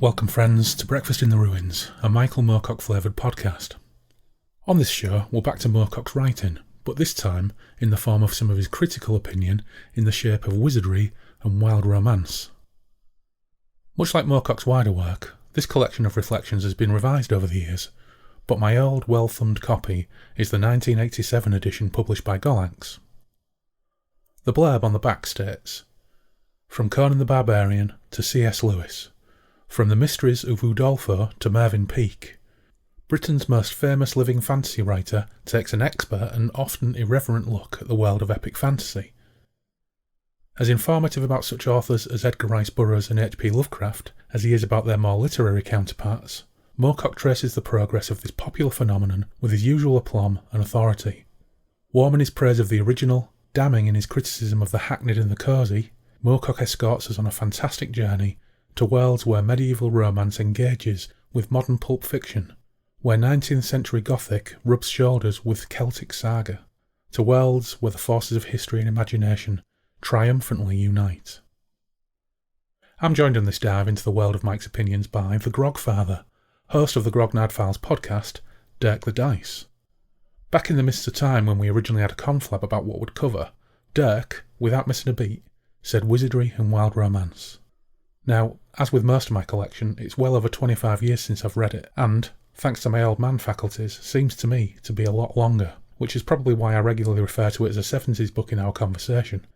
Welcome friends to Breakfast in the Ruins, a Michael Moorcock flavoured podcast. On this show we're back to Moorcock's writing, but this time in the form of some of his critical opinion in the shape of Wizardry and Wild Romance. Much like Moorcock's wider work, this collection of reflections has been revised over the years, but my old well-thumbed copy is the 1987 edition published by Gollancz. The blurb on the back states, "From Conan the Barbarian to C.S. Lewis, from the mysteries of Udolpho to Mervyn Peake, Britain's most famous living fantasy writer takes an expert and often irreverent look at the world of epic fantasy. As informative about such authors as Edgar Rice Burroughs and H.P. Lovecraft as he is about their more literary counterparts, Moorcock traces the progress of this popular phenomenon with his usual aplomb and authority. Warm in his praise of the original, damning in his criticism of the hackneyed and the cosy, Moorcock escorts us on a fantastic journey to worlds where medieval romance engages with modern pulp fiction, where 19th century Gothic rubs shoulders with Celtic saga, to worlds where the forces of history and imagination triumphantly unite. I'm joined on this dive into the world of Mike's opinions by the Grogfather, host of the Grognard Files podcast, Dirk the Dice. Back in the mists of time when we originally had a conflab about what we'd cover, Dirk, without missing a beat, said Wizardry and Wild Romance. Now, as with most of my collection, it's well over 25 years since I've read it, and, thanks to my old man faculties, seems to me to be a lot longer, which is probably why I regularly refer to it as a 70s book in our conversation.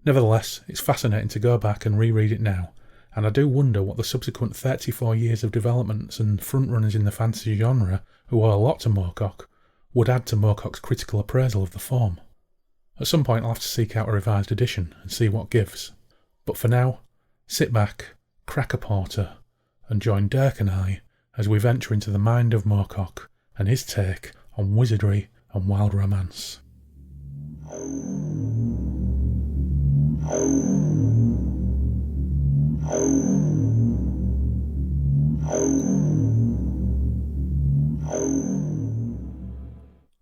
Nevertheless, it's fascinating to go back and reread it now, and I do wonder what the subsequent 34 years of developments and frontrunners in the fantasy genre, who owe a lot to Moorcock, would add to Moorcock's critical appraisal of the form. At some point I'll have to seek out a revised edition and see what gives. But for now, sit back, crack a porter, and join Dirk and I as we venture into the mind of Moorcock and his take on Wizardry and Wild Romance.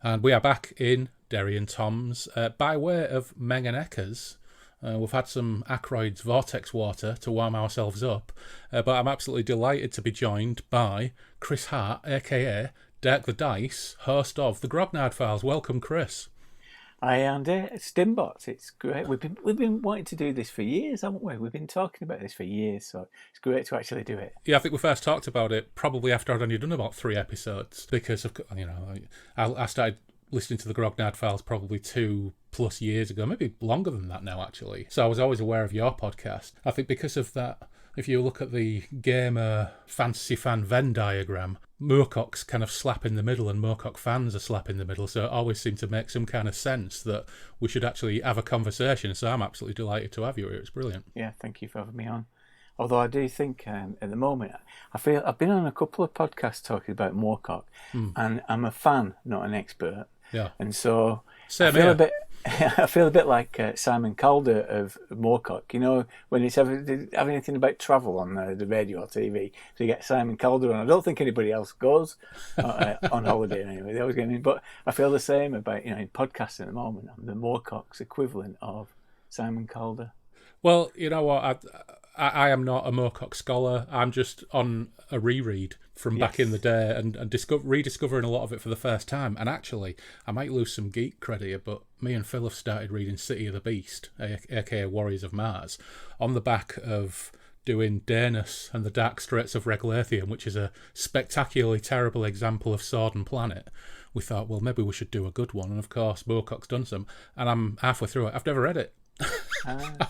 And we are back in Derry and Toms by way of Mengen Eckers. We've had some Ackroyd's Vortex water to warm ourselves up, but I'm absolutely delighted to be joined by Chris Hart, aka Dirk the Dice, host of the Grognard Files. Welcome, Chris. Hi, Andy. It's Stimbot. It's great. We've been wanting to do this for years, haven't we? We've been talking about this for years, so it's great to actually do it. Yeah, I think we first talked about it probably after I'd only done about 3 episodes, because of I started listening to the Grognard Files probably 2+ years ago, maybe longer than that now, actually. So I was always aware of your podcast. I think because of that, if you look at the gamer fantasy fan Venn diagram, Moorcock's kind of slap in the middle and Moorcock fans are slap in the middle, so it always seemed to make some kind of sense that we should actually have a conversation. So I'm absolutely delighted to have you here. It's brilliant. Yeah, thank you for having me on. Although I do think at the moment, I feel I've been on a couple of podcasts talking about Moorcock, and I'm a fan, not an expert. Yeah. And so Same I feel a bit like Simon Calder of Moorcock. You know, when it's have anything about travel on the radio or TV, so you get Simon Calder on. I don't think anybody else goes on holiday anyway. They always get me. But I feel the same about, in podcasting at the moment. I'm the Moorcock's equivalent of Simon Calder. Well, you know what? I am not a Moorcock scholar. I'm just on a reread from back in the day and rediscovering a lot of it for the first time. And actually, I might lose some geek credit here, but me and Phil have started reading City of the Beast, aka Warriors of Mars, on the back of doing Daenus and the Dark Straits of Reglathium, which is a spectacularly terrible example of Sword and Planet. We thought, well, maybe we should do a good one. And of course, Moorcock's done some. And I'm halfway through it. I've never read it.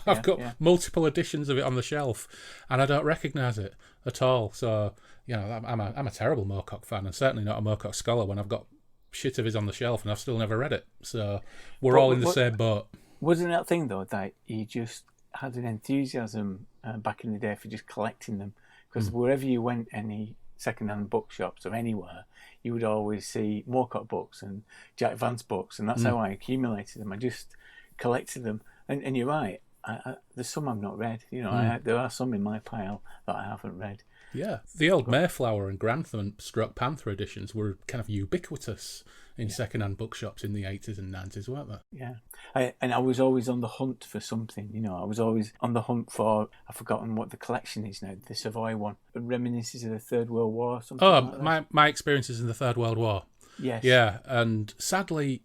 I've got multiple editions of it on the shelf, and I don't recognise it at all. So, I'm a terrible Moorcock fan, and certainly not a Moorcock scholar when I've got shit of his on the shelf and I've still never read it. So we're all in the same boat. Wasn't that thing though that you just had an enthusiasm back in the day for just collecting them? Because wherever you went, any second-hand bookshops or anywhere, you would always see Moorcock books and Jack Vance books, and that's how I accumulated them. I just collected them. And you're right. There's some I've not read. There are some in my pile that I haven't read. Yeah, the old Mayflower and Grantham Stroke Panther editions were kind of ubiquitous in second-hand bookshops in the 80s and 90s, weren't they? Yeah. I was always on the hunt for something, I was always on the hunt for, I've forgotten what the collection is now, the Savoy one. Reminiscences of the Third World War, something like that. My experiences in the Third World War. Yes. Yeah, and sadly,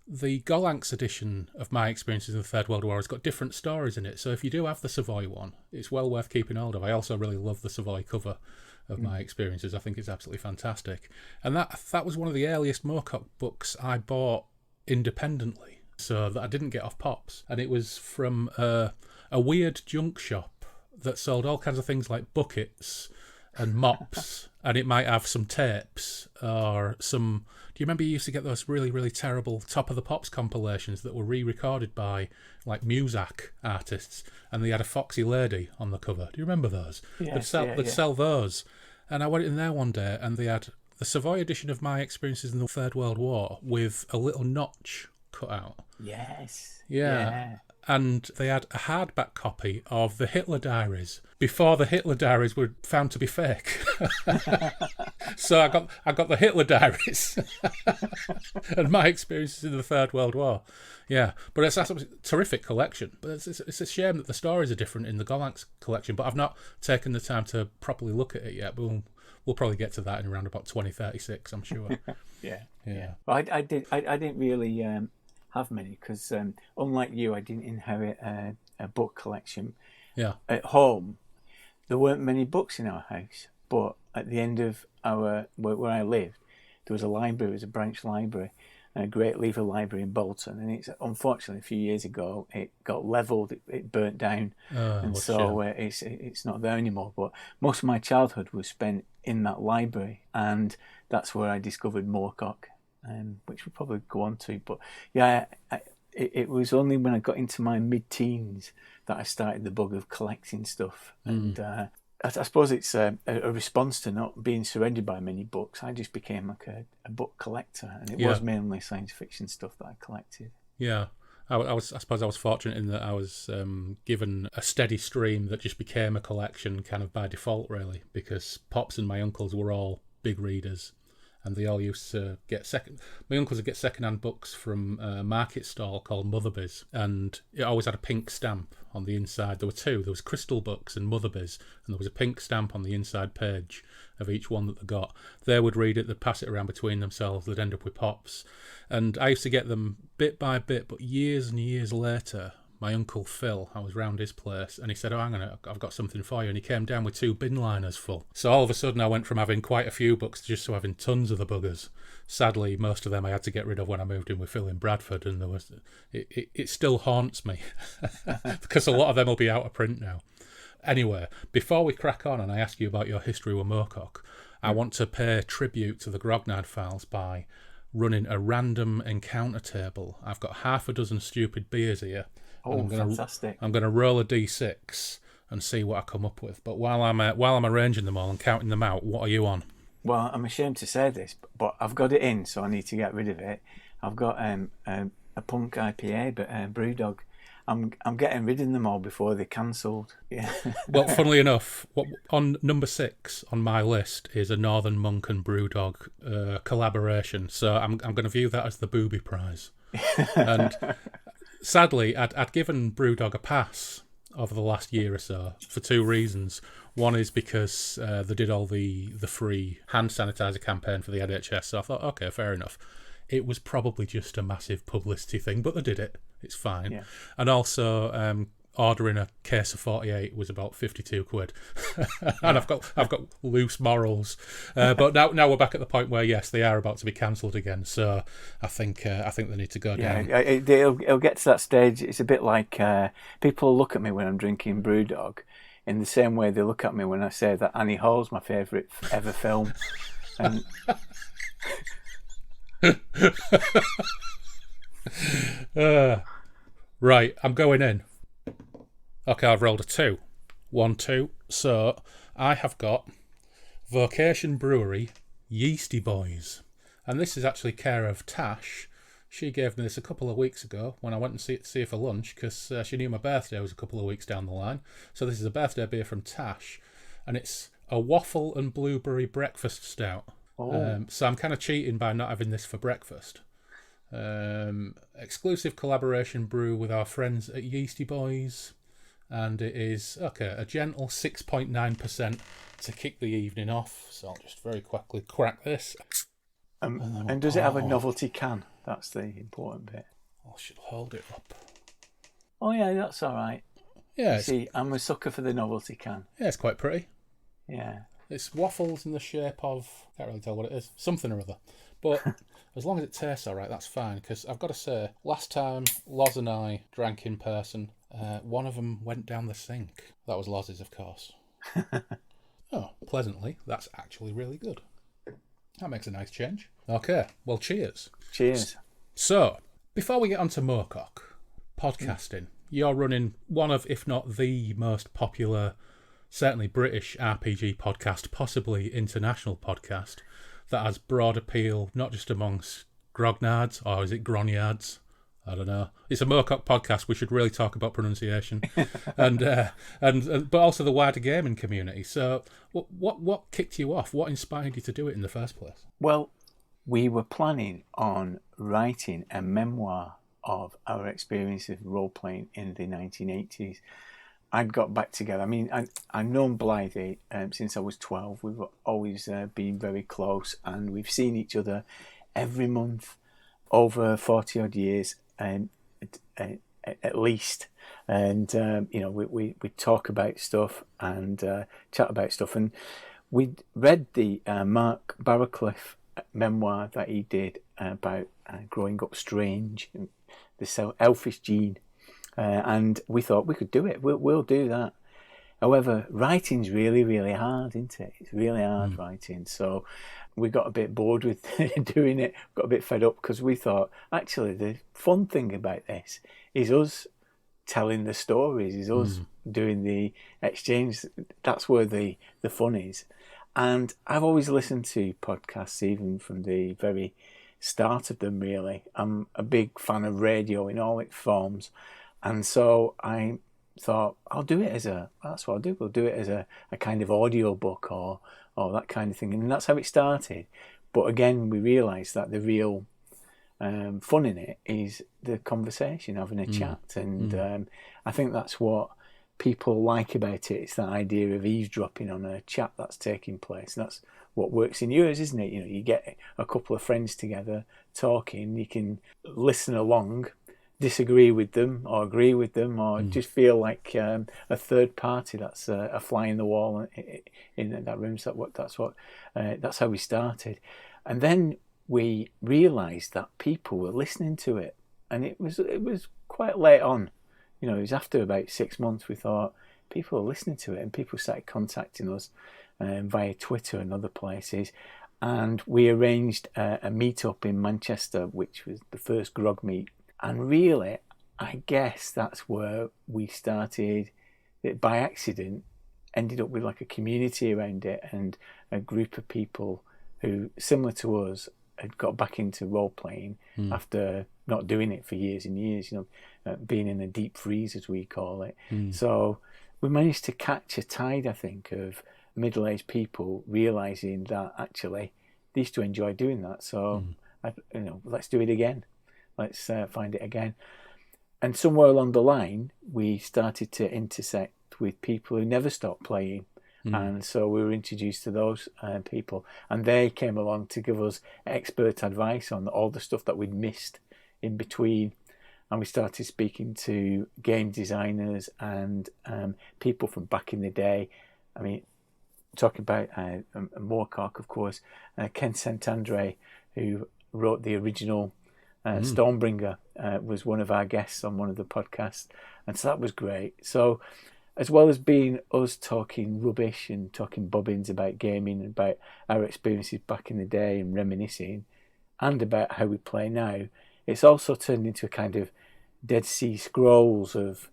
the Gollancz edition of My Experiences in the Third World War has got different stories in it. So if you do have the Savoy one, it's well worth keeping hold of. I also really love the Savoy cover of My Experiences. I think it's absolutely fantastic. And that was one of the earliest Moorcock books I bought independently, so that I didn't get off Pops. And it was from a weird junk shop that sold all kinds of things like buckets and mops, and it might have some tapes or some... Do you remember you used to get those really, really terrible Top of the Pops compilations that were re-recorded by like Muzak artists, and they had a foxy lady on the cover? Do you remember those? Yes, they'd sell those. And I went in there one day and they had the Savoy edition of My Experiences in the Third World War with a little notch cut out. Yes. Yeah. And they had a hardback copy of the Hitler Diaries before the Hitler Diaries were found to be fake. So I got the Hitler Diaries and My Experiences in the Third World War. Yeah, but it's a terrific collection. But it's a shame that the stories are different in the Gollancz collection. But I've not taken the time to properly look at it yet. But we'll probably get to that in around about 2036, I'm sure. Yeah. Well, I didn't really have many because unlike you, I didn't inherit a book collection. Yeah. At home, there weren't many books in our house, but at the end of where I lived, there was a library. It was a branch library, a Great Lever Library in Bolton, and it's unfortunately a few years ago it got levelled, it burnt down, and so it's not there anymore. But most of my childhood was spent in that library, and that's where I discovered Moorcock, which we'll probably go on to. But yeah, it was only when I got into my mid-teens that I started the bug of collecting stuff, and I suppose it's a response to not being surrounded by many books. I just became like a book collector, and it was mainly science fiction stuff that I collected. Yeah. I suppose I was fortunate in that I was given a steady stream that just became a collection kind of by default, really, because Pops and my uncles were all big readers, and they all used to get my uncles would get second-hand books from a market stall called Motherby's, and it always had a pink stamp on the inside. There were two. There was Crystal Books and Motherby's, and there was a pink stamp on the inside page of each one that they got. They would read it, they'd pass it around between themselves, they'd end up with Pops. And I used to get them bit by bit, but years and years later, my Uncle Phil, I was round his place, and he said, hang on, I've got something for you. And he came down with 2 bin liners full. So all of a sudden I went from having quite a few books to just to having tons of the buggers. Sadly, most of them I had to get rid of when I moved in with Phil in Bradford, and it still haunts me because a lot of them will be out of print now. Anyway, before we crack on and I ask you about your history with Moorcock, I want to pay tribute to the Grognard Files by running a random encounter table. I've got half a dozen stupid beers here. Oh, fantastic. I'm going to roll a d6 and see what I come up with. But while I'm arranging them all and counting them out, what are you on? Well, I'm ashamed to say this, but I've got it in, so I need to get rid of it. I've got a Punk IPA, but Brewdog. I'm getting rid of them all before they're cancelled. Yeah. Well, funnily enough, on number 6 on my list is a Northern Monk and Brewdog collaboration. So I'm going to view that as the booby prize. And sadly, I'd given Brewdog a pass over the last year or so for 2 reasons. One is because they did all the free hand sanitizer campaign for the NHS, so I thought, okay, fair enough. It was probably just a massive publicity thing, but they did it. It's fine. Yeah. And also, ordering a case of 48 was about 52 quid. And I've got loose morals. But now we're back at the point where, yes, they are about to be cancelled again. So I think they need to go down. Yeah, it'll get to that stage. It's a bit like people look at me when I'm drinking Brewdog in the same way they look at me when I say that Annie Hall's my favourite ever film. And right, I'm going in. Okay, I've rolled a 2. 1, 2. So I have got Vocation Brewery Yeasty Boys. And this is actually care of Tash. She gave me this a couple of weeks ago when I went and see her for lunch because she knew my birthday was a couple of weeks down the line. So this is a birthday beer from Tash. And it's a waffle and blueberry breakfast stout. Oh. So I'm kind of cheating by not having this for breakfast. Exclusive collaboration brew with our friends at Yeasty Boys, and it is a gentle 6.9% to kick the evening off. So I'll just very quickly crack this. And does it have a novelty can? That's the important bit. I should hold it up. Oh yeah, that's all right. Yeah, see, I'm a sucker for the novelty can. Yeah, it's quite pretty. Yeah. It's waffles in the shape of, can't really tell what it is, something or other. But as long as it tastes all right, that's fine. Because I've got to say, last time Loz and I drank in person, one of them went down the sink. That was Loz's, of course. Oh, pleasantly, that's actually really good. That makes a nice change. Okay, well, cheers. Cheers. So, before we get on to Moorcock, podcasting, you're running one of, if not the most popular, certainly British RPG podcast, possibly international podcast, that has broad appeal, not just amongst grognards, or is it grognards? I don't know. It's a Moorcock podcast. We should really talk about pronunciation, and but also the wider gaming community. So, what kicked you off? What inspired you to do it in the first place? Well, we were planning on writing a memoir of our experience of role playing in the 1980s. I'd got back together. I mean, I've known Blythe since I was 12. We've always been very close, and we've seen each other every month over 40 odd years. At least, and we talk about stuff and chat about stuff, and we read the Mark Barraclough memoir that he did about growing up strange, and the elfish gene, and we thought we could do it. We'll do that. However, writing's really, really hard, isn't it? It's really hard writing. So we got a bit bored with doing it, got a bit fed up, because we thought, actually, the fun thing about this is us telling the stories, is us doing the exchange. That's where the fun is. And I've always listened to podcasts, even from the very start of them, really. I'm a big fan of radio in all its forms. And so I thought, I'll do it that's what I'll do. We'll do it as a kind of audio book or that kind of thing. And that's how it started. But again, we realised that the real fun in it is the conversation, having a chat. And I think that's what people like about it. It's that idea of eavesdropping on a chat that's taking place. And that's what works in yours, isn't it? You get a couple of friends together talking, you can listen along, disagree with them or agree with them, or just feel like a third party that's a fly in the wall in that room. So that's how we started. And then we realised that people were listening to it, and it was quite late on. It was after about 6 months we thought people are listening to it, and people started contacting us via Twitter and other places. And we arranged a meet-up in Manchester, which was the first grog meet. And really, I guess that's where we started. It by accident ended up with like a community around it, and a group of people who, similar to us, had got back into role playing after not doing it for years and years. Being in a deep freeze, as we call it. So we managed to catch a tide, I think, of middle-aged people realising that actually they used to enjoy doing that. So let's do it again. Let's find it again. And somewhere along the line, we started to intersect with people who never stopped playing. And so we were introduced to those people. And they came along to give us expert advice on all the stuff that we'd missed in between. And we started speaking to game designers and people from back in the day. I mean, talking about Moorcock, of course, Ken Santandre, who wrote the original Stormbringer, was one of our guests on one of the podcasts, and so that was great. So as well as being us talking rubbish and talking bobbins about gaming and about our experiences back in the day and reminiscing, and about how we play now, it's also turned into a kind of Dead Sea Scrolls of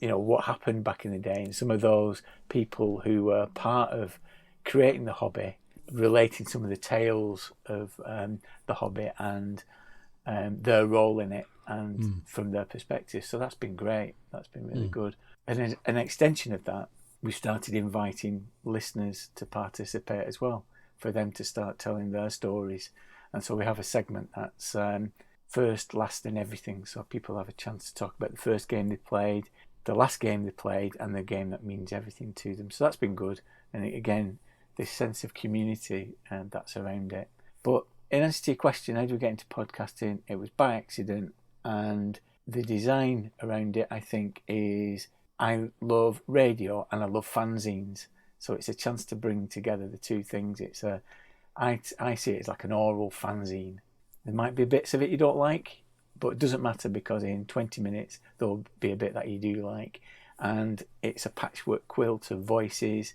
what happened back in the day, and some of those people who were part of creating the hobby, relating some of the tales of the hobby and their role in it, and from their perspective. So that's been great. That's been really good. And an extension of that, we started inviting listeners to participate as well, for them to start telling their stories. And so we have a segment that's first, last, and everything. So people have a chance to talk about the first game they played, the last game they played, and the game that means everything to them. So that's been good. And again, this sense of community that's around it. But in answer to your question, how do we get into podcasting? It was by accident. And the design around it, I think, is I love radio and I love fanzines. So it's a chance to bring together the two things. I see it as like an oral fanzine. There might be bits of it you don't like, but it doesn't matter, because in 20 minutes there'll be a bit that you do like. And it's a patchwork quilt of voices.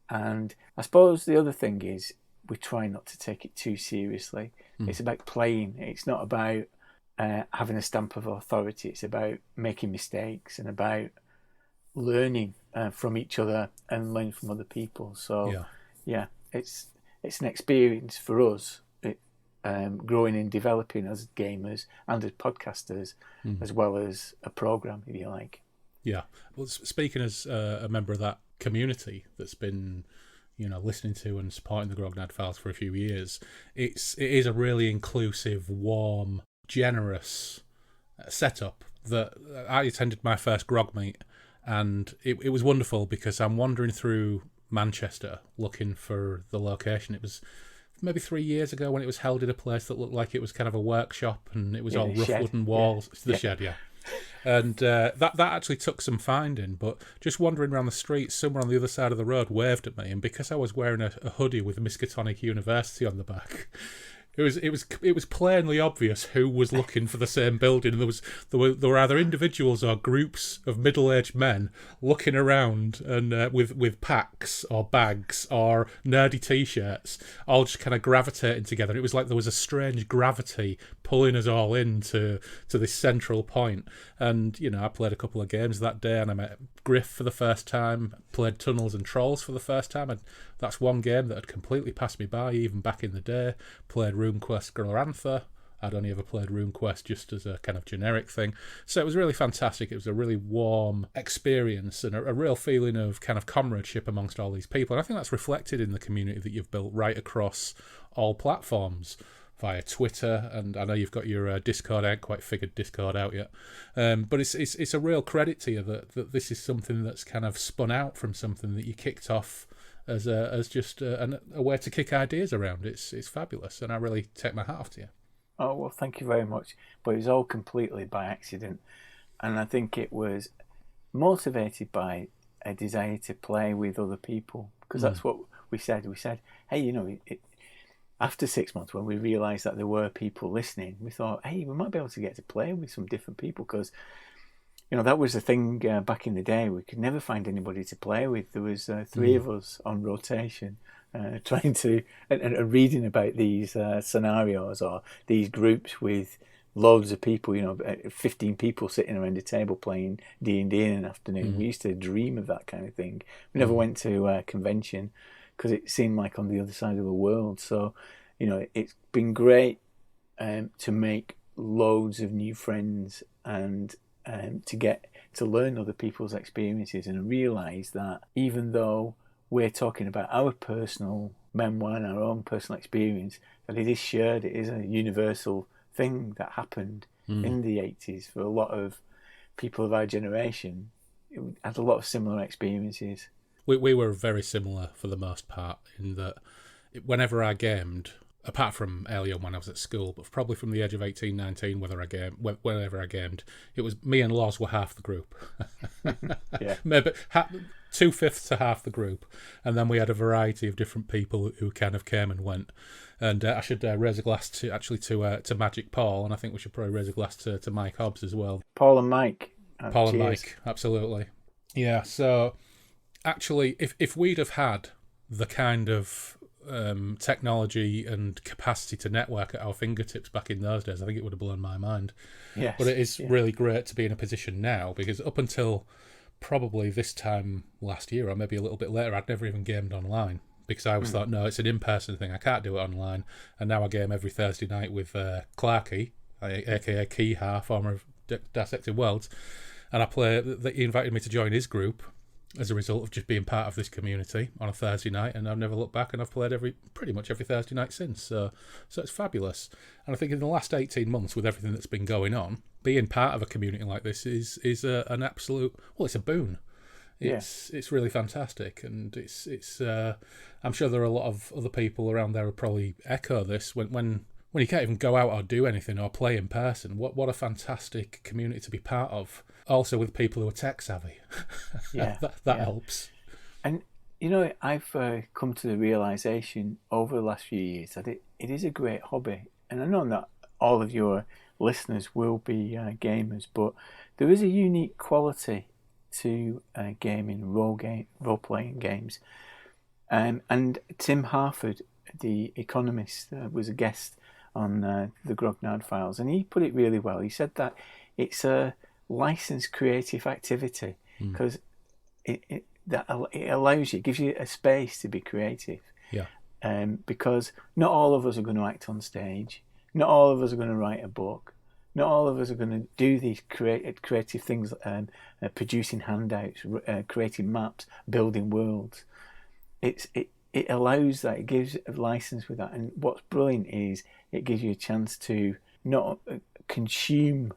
And I suppose the other thing is we try not to take it too seriously. It's about playing. It's not about having a stamp of authority. It's about making mistakes and about learning from each other and learning from other people. So yeah, it's an experience for us, growing and developing as gamers and as podcasters, as well as a program, if you like. Yeah. Well, speaking as a member of that community that's been, listening to and supporting the Grognard Files for a few years, it is a really inclusive, warm, generous setup. That I attended my first grog meet, and it was wonderful, because I'm wandering through Manchester looking for the location. It was maybe 3 years ago when it was held in a place that looked like it was kind of a workshop, and it was all rough wooden walls. Yeah. The shed, yeah. And that actually took some finding, but just wandering around the street, someone on the other side of the road waved at me, and because I was wearing a hoodie with Miskatonic University on the back, it was plainly obvious who was looking for the same building. There were either individuals or groups of middle-aged men looking around, and with packs or bags or nerdy t-shirts, all just kind of gravitating together. It was like there was a strange gravity pulling us all into this central point. And I played a couple of games that day, and I met Griff for the first time, played Tunnels and Trolls for the first time, and that's one game that had completely passed me by even back in the day. Played RuneQuest Glorantha. I'd only ever played RuneQuest just as a kind of generic thing. So it was really fantastic. It was a really warm experience and a real feeling of kind of comradeship amongst all these people. And I think that's reflected in the community that you've built right across all platforms, via Twitter, and I know you've got your Discord. I haven't quite figured Discord out yet, but it's a real credit to you that this is something that's kind of spun out from something that you kicked off as just a way to kick ideas around. It's fabulous, and I really take my hat off to you. Oh, well, thank you very much. But it was all completely by accident, and I think it was motivated by a desire to play with other people, because that's what we said. We said, hey, after 6 months, when we realised that there were people listening, we thought, hey, we might be able to get to play with some different people, because, that was the thing back in the day. We could never find anybody to play with. There was 3 of us on rotation trying to, and reading about these scenarios or these groups with loads of people, 15 people sitting around a table playing D&D in an afternoon. We used to dream of that kind of thing. We never went to a convention, because it seemed like on the other side of the world. So, it's been great to make loads of new friends and to get to learn other people's experiences and realise that even though we're talking about our personal memoir and our own personal experience, that it is shared. It is a universal thing that happened in the 80s for a lot of people of our generation. It had a lot of similar experiences. We were very similar for the most part, in that whenever I gamed, apart from early on when I was at school, but probably from the age of 18, 19, whenever I gamed, it was me and Loz were half the group. Yeah. Maybe 2/5 to half the group. And then we had a variety of different people who kind of came and went. And I should raise a glass to Magic Paul, and I think we should probably raise a glass to Mike Hobbs as well. Paul and Mike. Paul cheers. And Mike, absolutely. Yeah, so actually, if we'd have had the kind of technology and capacity to network at our fingertips back in those days, I think it would have blown my mind. Yes. But it is really great to be in a position now, because up until probably this time last year, or maybe a little bit later, I'd never even gamed online, because I always thought, no, it's an in-person thing, I can't do it online. And now I game every Thursday night with Clarky, aka Keyhar, former of Dissected Worlds, and I play. He invited me to join his group, as a result of just being part of this community on a Thursday night, and I've never looked back, and I've played pretty much every Thursday night since. So it's fabulous. And I think in the last 18 months, with everything that's been going on, being part of a community like this is an absolute, well, it's a boon. It's really fantastic, and it's I'm sure there are a lot of other people around there who probably echo this when you can't even go out or do anything or play in person. What a fantastic community to be part of. Also with people who are tech savvy. Yeah, that helps. And I've come to the realization over the last few years that it is a great hobby, and I know that all of your listeners will be gamers, but there is a unique quality to gaming, role-playing games. And Tim Harford, the economist, was a guest on the Grognard Files, and he put it really well. He said that it's a licensed creative activity because it allows you, it gives you a space to be creative. Yeah. Because not all of us are going to act on stage. Not all of us are going to write a book. Not all of us are going to do these creative things, producing handouts, creating maps, building worlds. It allows that. It gives a license with that. And what's brilliant is it gives you a chance to not consume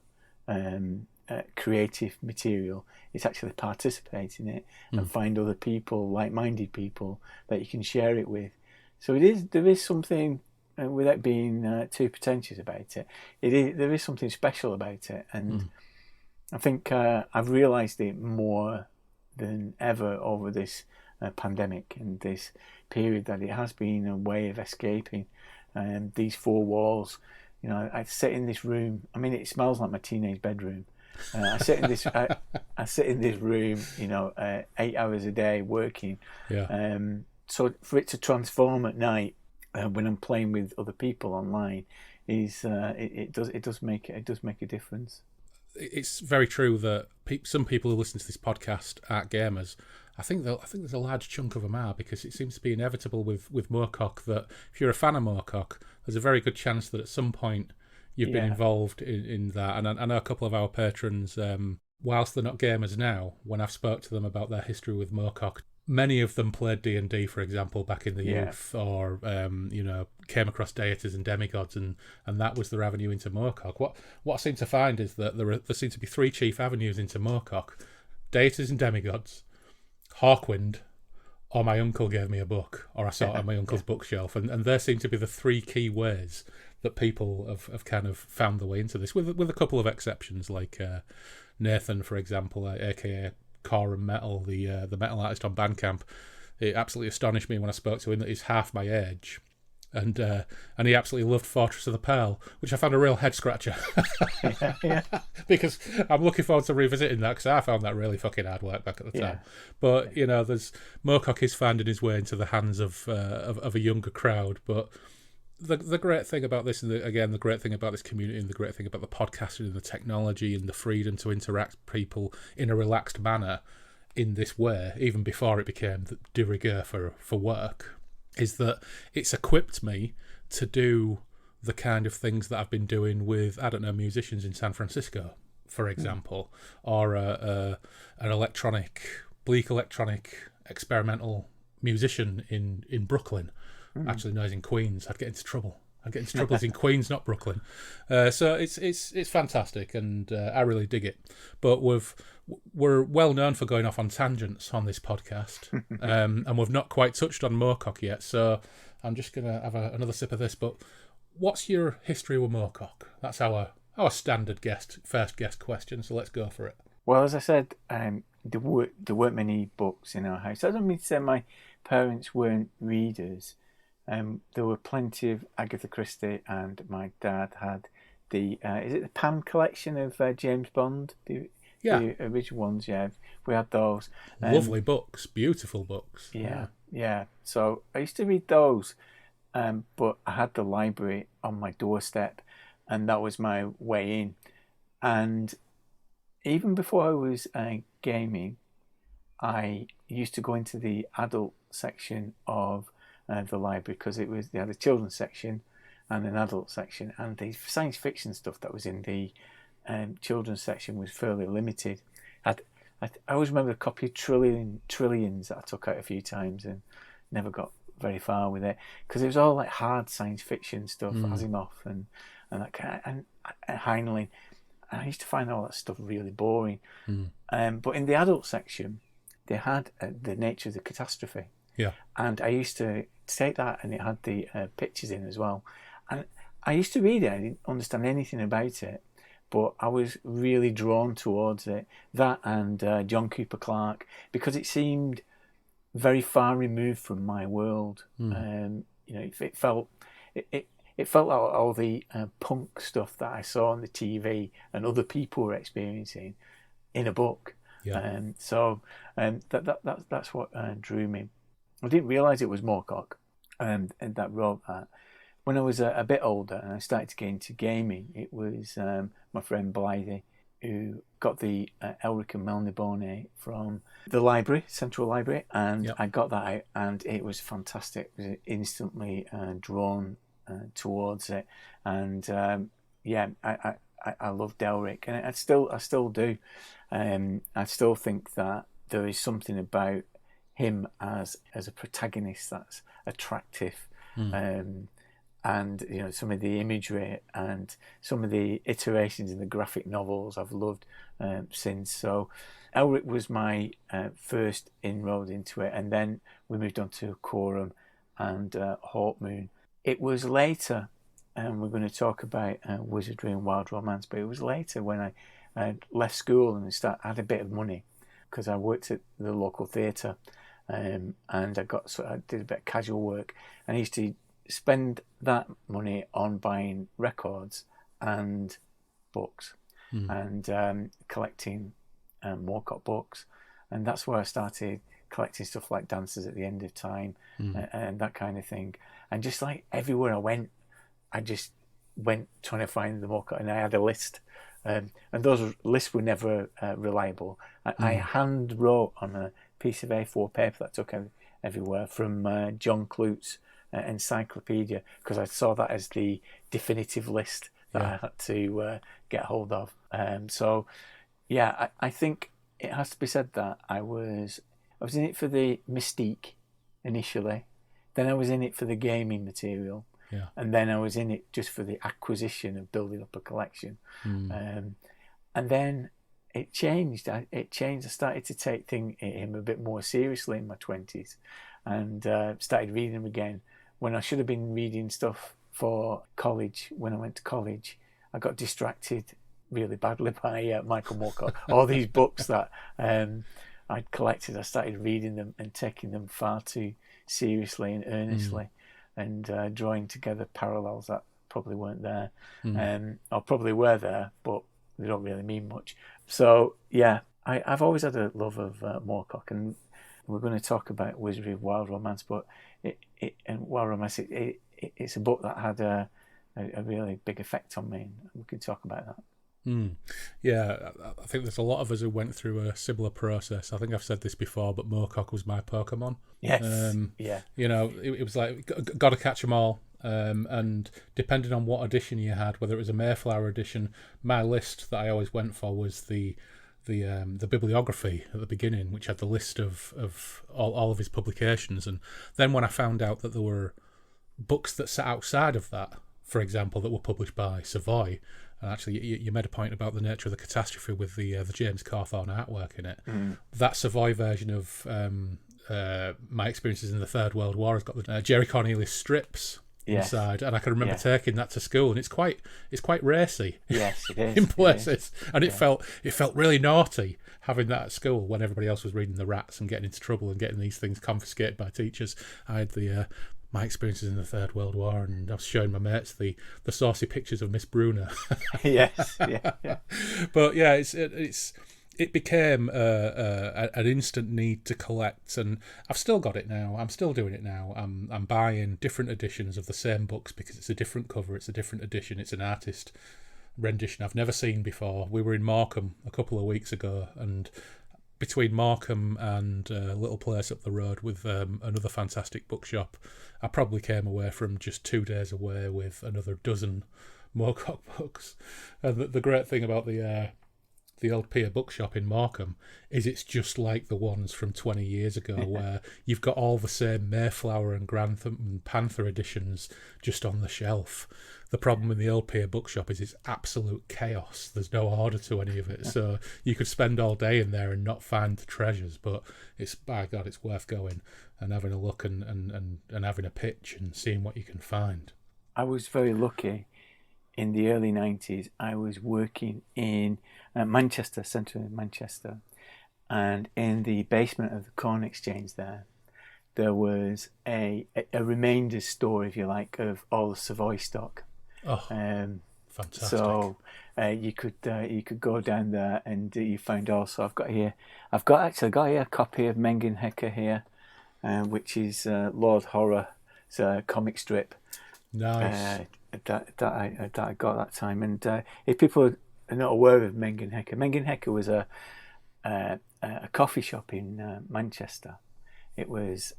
creative material. It's actually participate in it and find other people, like-minded people, that you can share it with. So there is something, without being too pretentious about it, there is something special about it. And I think I've realised it more than ever over this pandemic and this period, that it has been a way of escaping these four walls. I sit in this room. I mean, it smells like my teenage bedroom. I sit in this. I sit in this room. 8 hours a day working. Yeah. So for it to transform at night when I'm playing with other people online is it does make a difference. It's very true that some people who listen to this podcast aren't gamers. I think there's a large chunk of them are, because it seems to be inevitable with Moorcock that if you're a fan of Moorcock, there's a very good chance that at some point you've been involved in that. And I know a couple of our patrons, whilst they're not gamers now, when I've spoke to them about their history with Moorcock, many of them played D&D, for example, back in the youth, or came across deities and demigods, and that was their avenue into Moorcock. What I seem to find is that there seem to be three chief avenues into Moorcock: deities and demigods, Hawkwind, or my uncle gave me a book, or I saw it on my uncle's bookshelf, and there seem to be the three key ways that people have kind of found their way into this, with a couple of exceptions, like Nathan, for example, aka Core and Metal, the metal artist on Bandcamp. It absolutely astonished me when I spoke to him that he's half my age, and he absolutely loved Fortress of the Pearl, which I found a real head scratcher. Because I'm looking forward to revisiting that, because I found that really fucking hard work back at the time. But there's Moorcock is finding his way into the hands of a younger crowd. But the great thing about this, and the great thing about this community, and the great thing about the podcasting and the technology and the freedom to interact with people in a relaxed manner in this way, even before it became de rigueur for work, is that it's equipped me to do the kind of things that I've been doing with, I don't know, musicians in San Francisco, for example, or an bleak electronic experimental musician in Brooklyn. Actually, no, he's in Queens. I'd get into trouble. He's in Queens, not Brooklyn. So it's fantastic, and I really dig it. But we're well known for going off on tangents on this podcast, and we've not quite touched on Moorcock yet. So I'm just gonna have another sip of this. But what's your history with Moorcock? That's our standard first guest question. So let's go for it. Well, as I said, there weren't many books in our house. I don't mean to say my parents weren't readers. There were plenty of Agatha Christie, and my dad had the is it the Pan collection of James Bond? The original ones. Yeah, we had those. Lovely books, beautiful books. Yeah. So I used to read those, but I had the library on my doorstep, and that was my way in. And even before I was gaming, I used to go into the adult section of the library, because they had a children's section and an adult section, and the science fiction stuff that was in the children's section was fairly limited. I always remember a copy of Trillions that I took out a few times and never got very far with it because it was all like hard science fiction stuff, Asimov and that kind of, and Heinlein. And I used to find all that stuff really boring. But in the adult section, they had The Nature of the Catastrophe. Yeah. And I used to take that, and it had the pictures in as well. And I used to read it. I didn't understand anything about it, but I was really drawn towards it. That and John Cooper Clarke, because it seemed very far removed from my world. It felt like all the punk stuff that I saw on the TV and other people were experiencing in a book. Yeah. That's what drew me. I didn't realise it was Moorcock and that wrote that. When I was a bit older and I started to get into gaming, it was my friend Blythe who got the Elric and Melniboné from the library, Central Library, and I got that out, and it was fantastic. I was instantly drawn towards it, and I loved Elric, and I still do. I still think that there is something about him as a protagonist that's attractive. And some of the imagery and some of the iterations in the graphic novels I've loved since. So Elric was my first inroad into it, and then we moved on to Coram and Hawkmoon. It was later, and we're going to talk about Wizardry and Wild Romance, but it was later when I left school and had a bit of money because I worked at the local theatre, and I did a bit of casual work, and I used to spend that money on buying records and books and collecting Moorcock books, and that's where I started collecting stuff like Dancers at the End of Time and that kind of thing. And just like everywhere I went, I just went trying to find the Moorcock, and I had a list, and those lists were never reliable. I hand wrote on a piece of A4 paper that I took everywhere from John Clute's encyclopedia, because I saw that as the definitive list that I had to get hold of. I think it has to be said that I was in it for the mystique initially, then I was in it for the gaming material, and then I was in it just for the acquisition of building up a collection. And then it changed. I started to take him a bit more seriously in my 20s, and started reading him again when I should have been reading stuff for college. When I went to college, I got distracted really badly by Michael Moorcock. All these books that I'd collected, I started reading them and taking them far too seriously and earnestly, and drawing together parallels that probably weren't there, or probably were there, but they don't really mean much. So I've always had a love of Moorcock, and we're going to talk about Wizardry of Wild Romance, but Wild Romance, it's a book that had a really big effect on me, and we can talk about that. Yeah, I think there's a lot of us who went through a similar process. I think I've said this before, but Moorcock was my Pokemon. Yes. It was like, got to catch them all. And depending on what edition you had, whether it was a Mayflower edition, my list that I always went for was the bibliography at the beginning, which had the list of all of his publications. And then when I found out that there were books that sat outside of that, for example, that were published by Savoy, and actually you made a point about the Nature of the Catastrophe with the James Cawthorne artwork in it. That Savoy version of My Experiences in the Third World War has got the Jerry Cornelius strips inside, and I can remember taking that to school, and it's quite racy. Yes, it is in places, and it felt really naughty having that at school when everybody else was reading the Rats and getting into trouble and getting these things confiscated by teachers. I had the My Experiences in the Third World War, and I was showing my mates the saucy pictures of Miss Brunner. Yes. But it became an instant need to collect, and I've still got it now. I'm still doing it now. I'm buying different editions of the same books because it's a different cover, it's a different edition, it's an artist rendition I've never seen before. We were in Morecambe a couple of weeks ago, and between Morecambe and a little place up the road with another fantastic bookshop, I probably came away from just 2 days away with another dozen Moorcock books. And the great thing about the the old Pier bookshop in Morecambe is it's just like the ones from 20 years ago where you've got all the same Mayflower and Grantham and Panther editions just on the shelf. The problem with the old Pier bookshop is it's absolute chaos. There's no order to any of it. So you could spend all day in there and not find the treasures, but it's, by God, it's worth going and having a look and having a pitch and seeing what you can find. I was very lucky. In the early 90s, I was working in Manchester, centre of Manchester, and in the basement of the Corn Exchange there was a remainder store, if you like, of all the Savoy stock. Oh, fantastic! So you could go down there and you found also. I've got here a copy of Mengen Hecker here, which is Lord Horror's comic strip. Nice. That I got that time, and if people are not aware of Mengen Hecker was a coffee shop in Manchester. It was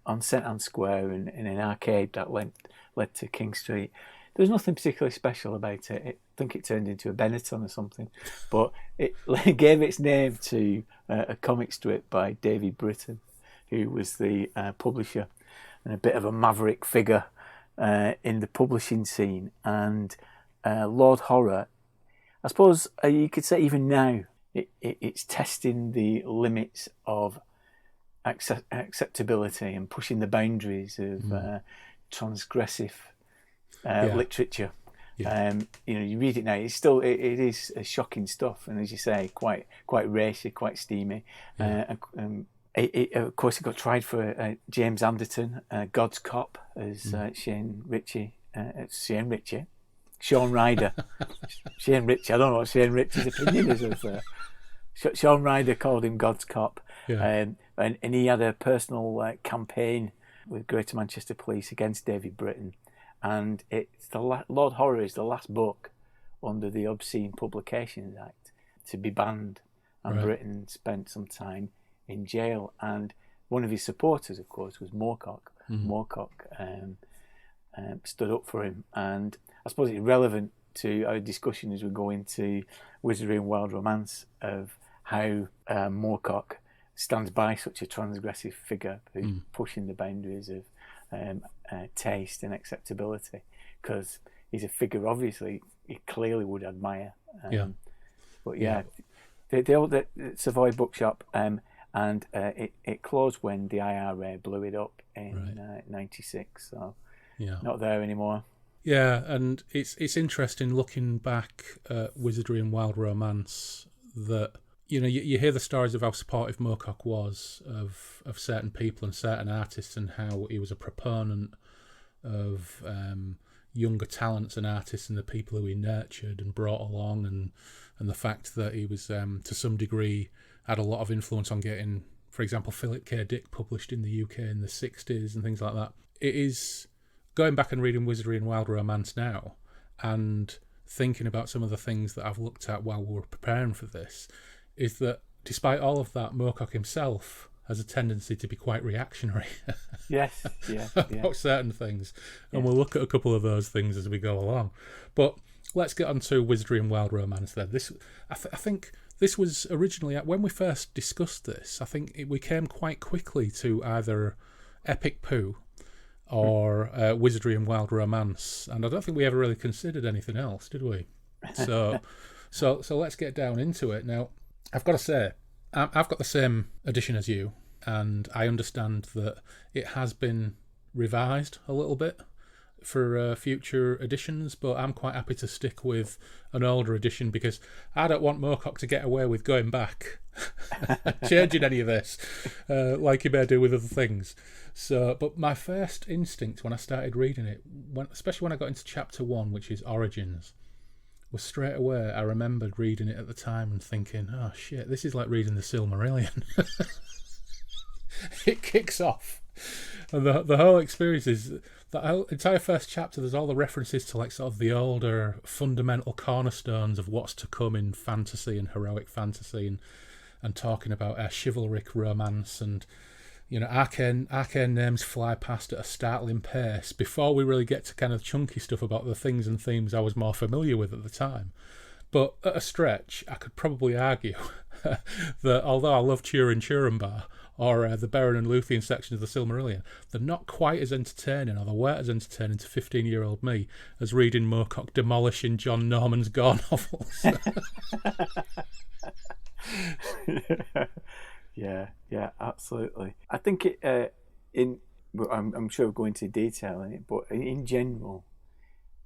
on St Anne's Square in an arcade that led to King Street. There was nothing particularly special about it. I think it turned into a Benetton or something, but it gave its name to a comic strip by David Britton, who was the publisher and a bit of a maverick figure in the publishing scene. And Lord Horror, I suppose you could say even now, it's testing the limits of acceptability and pushing the boundaries of transgressive literature. Yeah. You read it now. It's still it is shocking stuff, and as you say, quite racy, quite steamy. Yeah. Of course, it got tried for James Anderton, God's Cop, as Shane Ritchie. Sean Ryder. Shane Ritchie. I don't know what Shane Ritchie's opinion is of. Sean Ryder called him God's Cop, and he had a personal campaign with Greater Manchester Police against David Britton, and it's Lord Horror is the last book under the Obscene Publications Act to be banned, and Britton spent some time in jail, and one of his supporters, of course, was Moorcock. Moorcock stood up for him, and I suppose it's relevant to our discussion as we go into Wizardry and Wild Romance of how Moorcock stands by such a transgressive figure who's pushing the boundaries of taste and acceptability, because he's a figure obviously he clearly would admire. But the Savoy bookshop, and it closed when the IRA blew it up in '96, so not there anymore. Yeah, and it's interesting looking back at Wizardry and Wild Romance that, you hear the stories of how supportive Moorcock was of certain people and certain artists, and how he was a proponent of younger talents and artists and the people who he nurtured and brought along, and the fact that he was, to some degree, had a lot of influence on getting, for example, Philip K. Dick published in the UK in the 60s and things like that. It is going back and reading Wizardry and Wild Romance now and thinking about some of the things that I've looked at while we were preparing for this, is that despite all of that, Moorcock himself has a tendency to be quite reactionary. Yes. About certain things. And we'll look at a couple of those things as we go along. But let's get on to Wizardry and Wild Romance then. I think this was originally, when we first discussed this, I think we came quite quickly to either Epic Pooh or Wizardry and Wild Romance, and I don't think we ever really considered anything else, did we? So let's get down into it. Now, I've got to say, I've got the same edition as you, and I understand that it has been revised a little bit for future editions, but I'm quite happy to stick with an older edition because I don't want Moorcock to get away with going back, changing any of this, like he may do with other things. So, but my first instinct when I started reading it, especially when I got into chapter 1, which is Origins, was straight away, I remembered reading it at the time and thinking, oh shit, this is like reading the Silmarillion. It kicks off. And the whole experience is, the whole entire first chapter, there's all the references to like sort of the older fundamental cornerstones of what's to come in fantasy and heroic fantasy, and talking about chivalric romance, and arcane names fly past at a startling pace before we really get to kind of chunky stuff about the things and themes I was more familiar with at the time. But at a stretch, I could probably argue that although I love Turin Bar or the Beren and Luthien section of the Silmarillion, they're not quite as entertaining, or they weren't as entertaining to 15-year-old me as reading Moorcock demolishing John Norman's Gore novels. Yeah, absolutely. I think I'm sure we'll go into detail in it, but in general,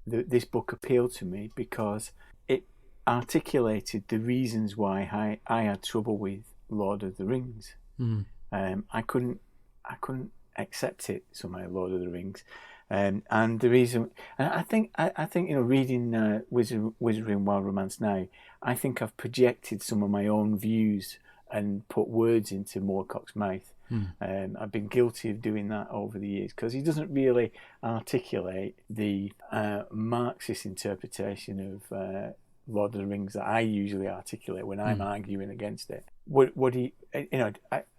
this book appealed to me because it articulated the reasons why I had trouble with Lord of the Rings. I couldn't accept it somehow, Lord of the Rings, and the reason, and I think reading Wizardry and Wild Romance now, I think I've projected some of my own views and put words into Moorcock's mouth. I've been guilty of doing that over the years because he doesn't really articulate the Marxist interpretation of Lord of the Rings that I usually articulate when I'm arguing against it.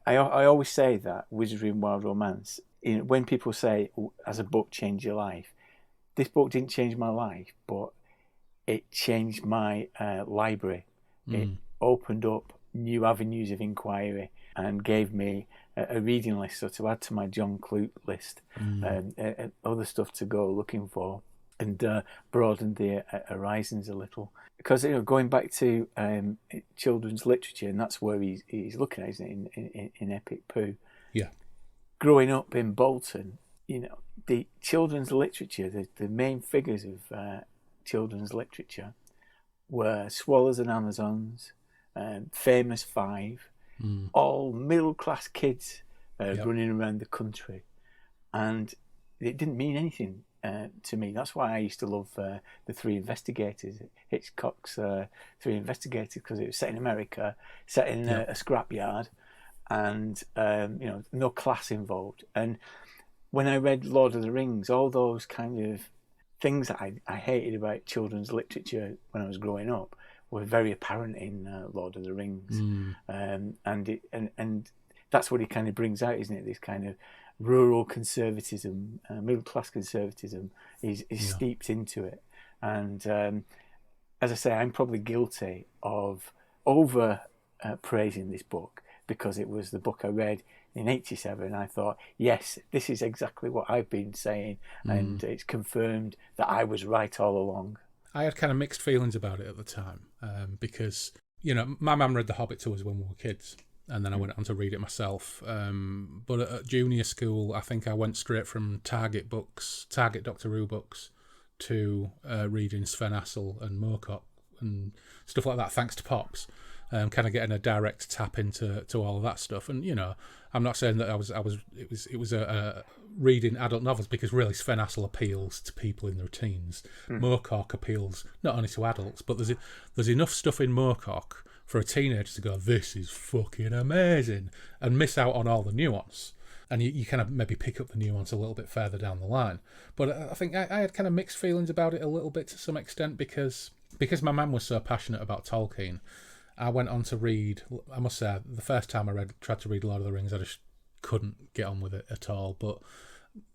I always say that Wizardry and Wild Romance, when people say, has a book changed your life? This book didn't change my life, but it changed my library. It opened up new avenues of inquiry and gave me a reading list, so to add to my John Clute list, other stuff to go looking for, and broadened the horizons a little. Because going back to children's literature, and that's where he's looking at, isn't it, in Epic Pooh. Yeah. Growing up in Bolton, the children's literature, the main figures of children's literature were Swallows and Amazons, Famous Five, all middle-class kids running around the country. And it didn't mean anything to me. That's why I used to love the Three Investigators, Hitchcock's Three Investigators, because it was set in America, set in a scrapyard, and no class involved. And when I read Lord of the Rings, all those kind of things that I hated about children's literature when I was growing up were very apparent in Lord of the Rings, and that's what he kind of brings out, isn't it? This kind of rural conservatism, middle class conservatism is steeped into it. And as I say, I'm probably guilty of over praising this book because it was the book I read in '87. I thought, yes, this is exactly what I've been saying, and it's confirmed that I was right all along. I had kind of mixed feelings about it at the time because, my mum read The Hobbit to us when we were kids, and then I went on to read it myself. But at junior school, I think I went straight from Target Doctor Who books, to reading Sven Asel and Moorcock and stuff like that, thanks to Pops. Kind of getting a direct tap into all of that stuff. And, I'm not saying that it was a reading adult novels, because really Sven Asel appeals to people in their teens. Moorcock appeals not only to adults, but there's enough stuff in Moorcock for a teenager to go, this is fucking amazing, and miss out on all the nuance. And you kind of maybe pick up the nuance a little bit further down the line. But I think I had kind of mixed feelings about it a little bit to some extent, because my mum was so passionate about Tolkien. I went on to read, I must say, the first time I tried to read Lord of the Rings, I just couldn't get on with it at all. But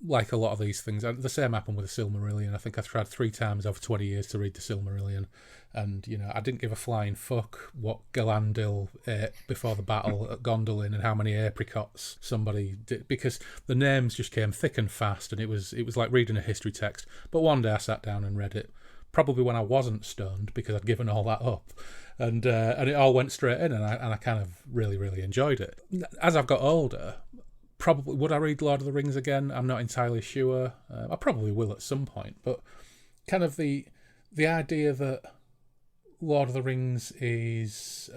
like a lot of these things, the same happened with the Silmarillion. I think I tried 3 times over 20 years to read the Silmarillion. And, I didn't give a flying fuck what Galandil ate before the battle at Gondolin and how many apricots somebody did, because the names just came thick and fast, and it was like reading a history text. But one day I sat down and read it, probably when I wasn't stoned, because I'd given all that up. And it all went straight in, and I kind of really, really enjoyed it. As I've got older, probably would I read Lord of the Rings again? I'm not entirely sure. I probably will at some point, but kind of the idea that Lord of the Rings is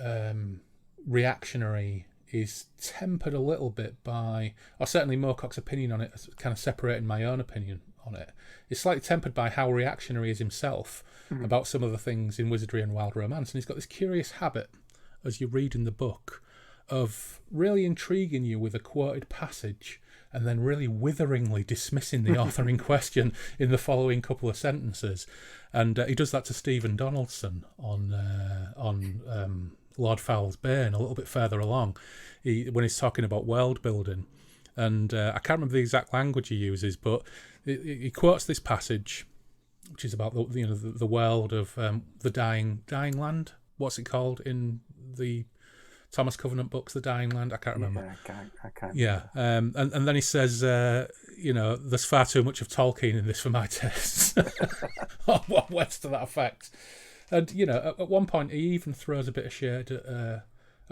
reactionary is tempered a little bit by, or certainly Moorcock's opinion on it, kind of separating my own opinion on it. It's slightly tempered by how reactionary he is himself about some of the things in Wizardry and Wild Romance. And he's got this curious habit, as you read in the book, of really intriguing you with a quoted passage and then really witheringly dismissing the author in question in the following couple of sentences. And he does that to Stephen Donaldson on Lord Fowl's Bane a little bit further along, when he's talking about world building. And I can't remember the exact language he uses, but he quotes this passage, which is about the world of the dying land. What's it called in the Thomas Covenant books? The Dying Land. I can't remember. Yeah, I can't. Yeah, and then he says, there's far too much of Tolkien in this for my tastes. What words to that effect? And at one point he even throws a bit of shade at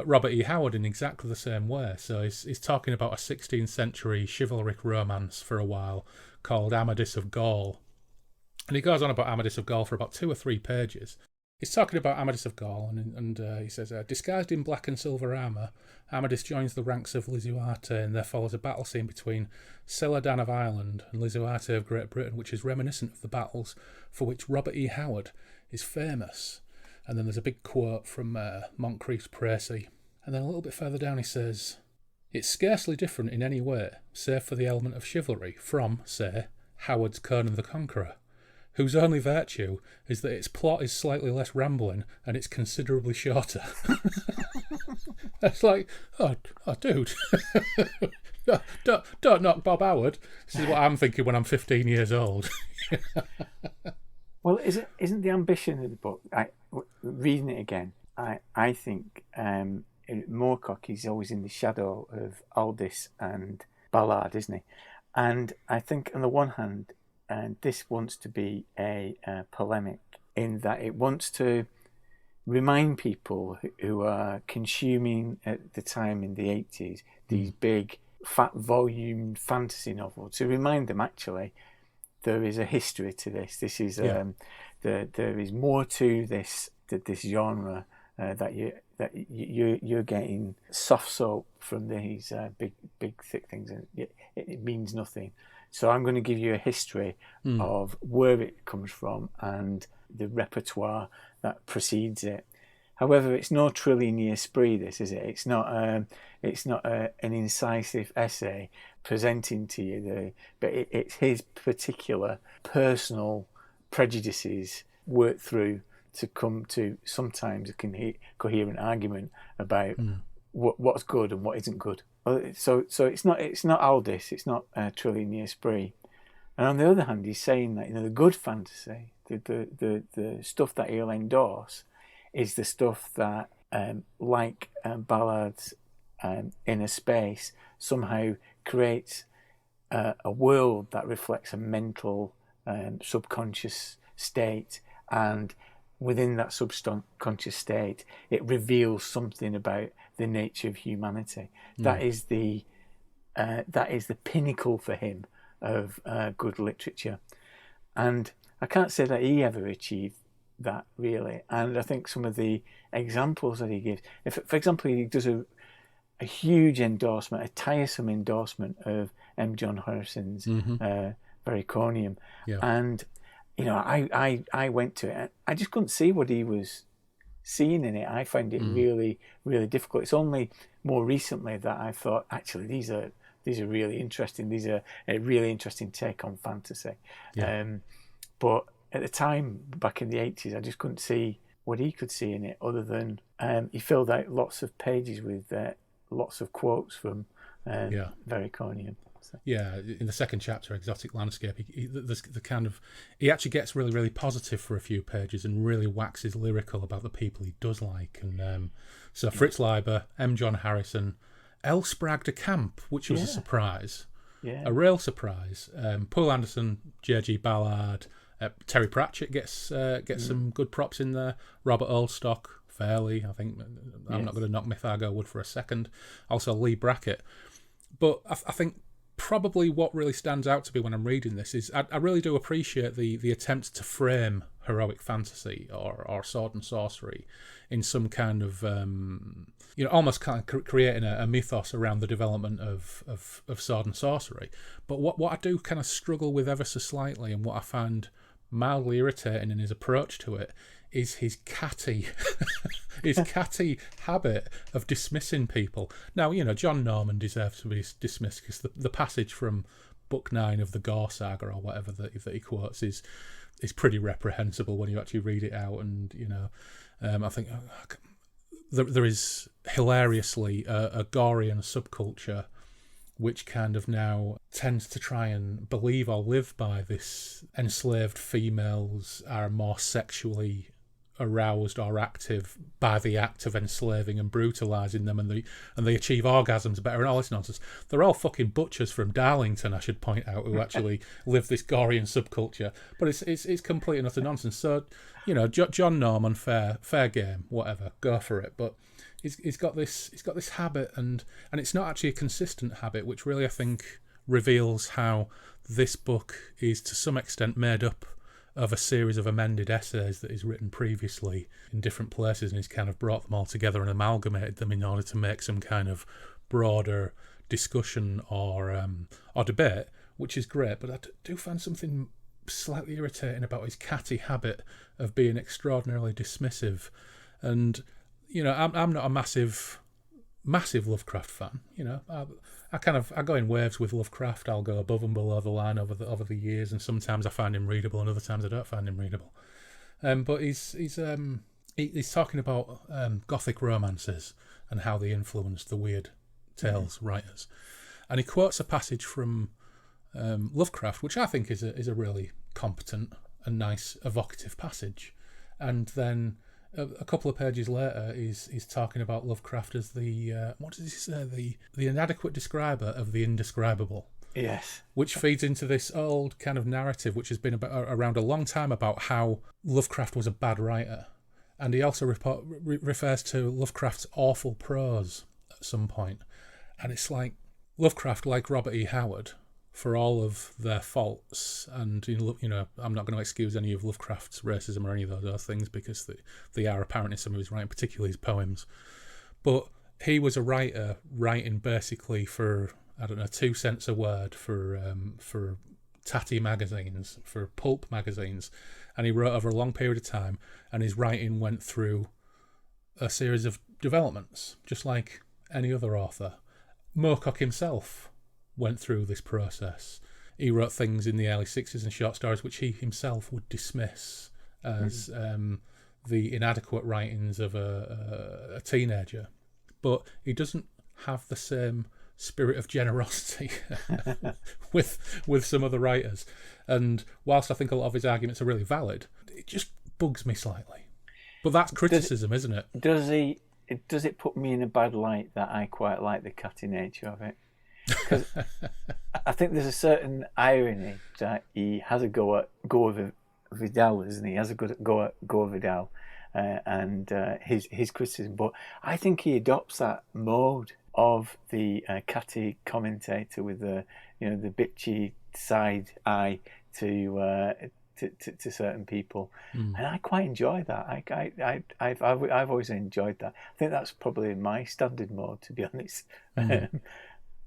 Robert E. Howard in exactly the same way. So he's talking about a 16th century chivalric romance for a while called Amadis of Gaul. And he goes on about Amadis of Gaul for about 2 or 3 pages. He's talking about Amadis of Gaul, and he says, disguised in black and silver armour, Amadis joins the ranks of Lisuarte, and there follows a battle scene between Celadan of Ireland and Lisuarte of Great Britain, which is reminiscent of the battles for which Robert E. Howard is famous. And then there's a big quote from Moncrief's Précis. And then a little bit further down he says, it's scarcely different in any way, save for the element of chivalry, from, say, Howard's Conan the Conqueror, whose only virtue is that its plot is slightly less rambling and it's considerably shorter. It's like, oh dude, don't knock Bob Howard. This is what I'm thinking when I'm 15 years old. Well, isn't the ambition of the book? Reading it again, I think Moorcock is always in the shadow of Aldous and Ballard, isn't he? And I think on the one hand, this wants to be a polemic in that it wants to remind people who are consuming at the time in the 80s these big fat volume fantasy novels, to remind them actually there is a history to this. This is there is more to this genre that you're getting soft soap from these big thick things, and it means nothing. So I'm going to give you a history of where it comes from and the repertoire that precedes it. However, it's no Trillion Esprit, this, is it? It's not an incisive essay presenting to you but it's his particular personal prejudices worked through to come to sometimes a coherent argument about what's good and what isn't good. So it's not Aldous, it's not Trillion Esprit. And on the other hand, he's saying that the good fantasy, the stuff that he'll endorse, is the stuff that, like Ballard's Inner Space, somehow creates a world that reflects a mental subconscious state, and within that subconscious state, it reveals something about the nature of humanity. That is the pinnacle for him of good literature, and I can't say that he ever achieved that really. And I think some of the examples that he gives, for example, he does a huge endorsement, a tiresome endorsement of M. John Harrison's Vericonium, and I went to it. I just couldn't see what he was seeing in it. I found it really, really difficult. It's only more recently that I thought, actually, these are really interesting. These are a really interesting take on fantasy. But at the time, back in the 80s, I just couldn't see what he could see in it, other than he filled out lots of pages with lots of quotes from Vericonium. So. Yeah, in the second chapter, Exotic Landscape, he actually gets really, really positive for a few pages and really waxes lyrical about the people he does like. And so Fritz Leiber, M. John Harrison, L. Sprague de Camp, which was a surprise, a real surprise. Poul Anderson, J.G. Ballard, Terry Pratchett gets some good props in there. Robert Oldstock, fairly, I think. I'm not going to knock Mythago Wood for a second. Also Lee Brackett. But I think probably what really stands out to me when I'm reading this is I really do appreciate the attempt to frame heroic fantasy or sword and sorcery in some kind of almost kind of creating a mythos around the development of sword and sorcery. But what I do kind of struggle with ever so slightly, and what I find mildly irritating in his approach to it, is his catty habit of dismissing people. Now, John Norman deserves to be dismissed, because the passage from Book 9 of the Gore Saga, or whatever that he quotes, is pretty reprehensible when you actually read it out. And I think there is hilariously a Gorean subculture which kind of now tends to try and believe or live by this enslaved females are more sexually aroused or active by the act of enslaving and brutalising them, and they achieve orgasms better and all this nonsense. They're all fucking butchers from Darlington, I should point out, who actually live this Gorian subculture. But it's complete and utter nonsense. So, you know, John Norman, fair game, whatever, go for it. But he's got this habit, and it's not actually a consistent habit, which really I think reveals how this book is to some extent made up of a series of amended essays that he's written previously in different places, and he's kind of brought them all together and amalgamated them in order to make some kind of broader discussion or debate, which is great. But I do find something slightly irritating about his catty habit of being extraordinarily dismissive. And, you know, I'm not a massive Lovecraft fan. You know, I go in waves with Lovecraft. I'll go above and below the line over the years, and sometimes I find him readable, and other times I don't find him readable. But he's talking about Gothic romances and how they influenced the Weird Tales writers, and he quotes a passage from Lovecraft, which I think is a really competent and nice evocative passage, and then a couple of pages later, he's talking about Lovecraft as the what does he say? The inadequate describer of the indescribable. Yes. Which feeds into this old kind of narrative, which has been around a long time, about how Lovecraft was a bad writer, and he also refers to Lovecraft's awful prose at some point, and it's like Lovecraft, like Robert E. Howard, for all of their faults, and you know, I'm not going to excuse any of Lovecraft's racism or any of those things, because they are apparent in some of his writing, particularly his poems. But he was a writer writing basically for, I don't know, 2 cents a word for tatty magazines, for pulp magazines, and he wrote over a long period of time, and his writing went through a series of developments, just like any other author. Moorcock himself went through this process. He wrote things in the early 60s and short stories which he himself would dismiss as the inadequate writings of a teenager. But he doesn't have the same spirit of generosity with some other writers. And whilst I think a lot of his arguments are really valid, it just bugs me slightly. But that's criticism, isn't it? Does it put me in a bad light that I quite like the catty nature of it? Because I think there's a certain irony that he has a go at Vidal, isn't he? He has a good go at Vidal and his criticism, but I think he adopts that mode of the catty commentator with the bitchy side eye to certain people, and I quite enjoy that. I've always enjoyed that. I think that's probably my standard mode, to be honest.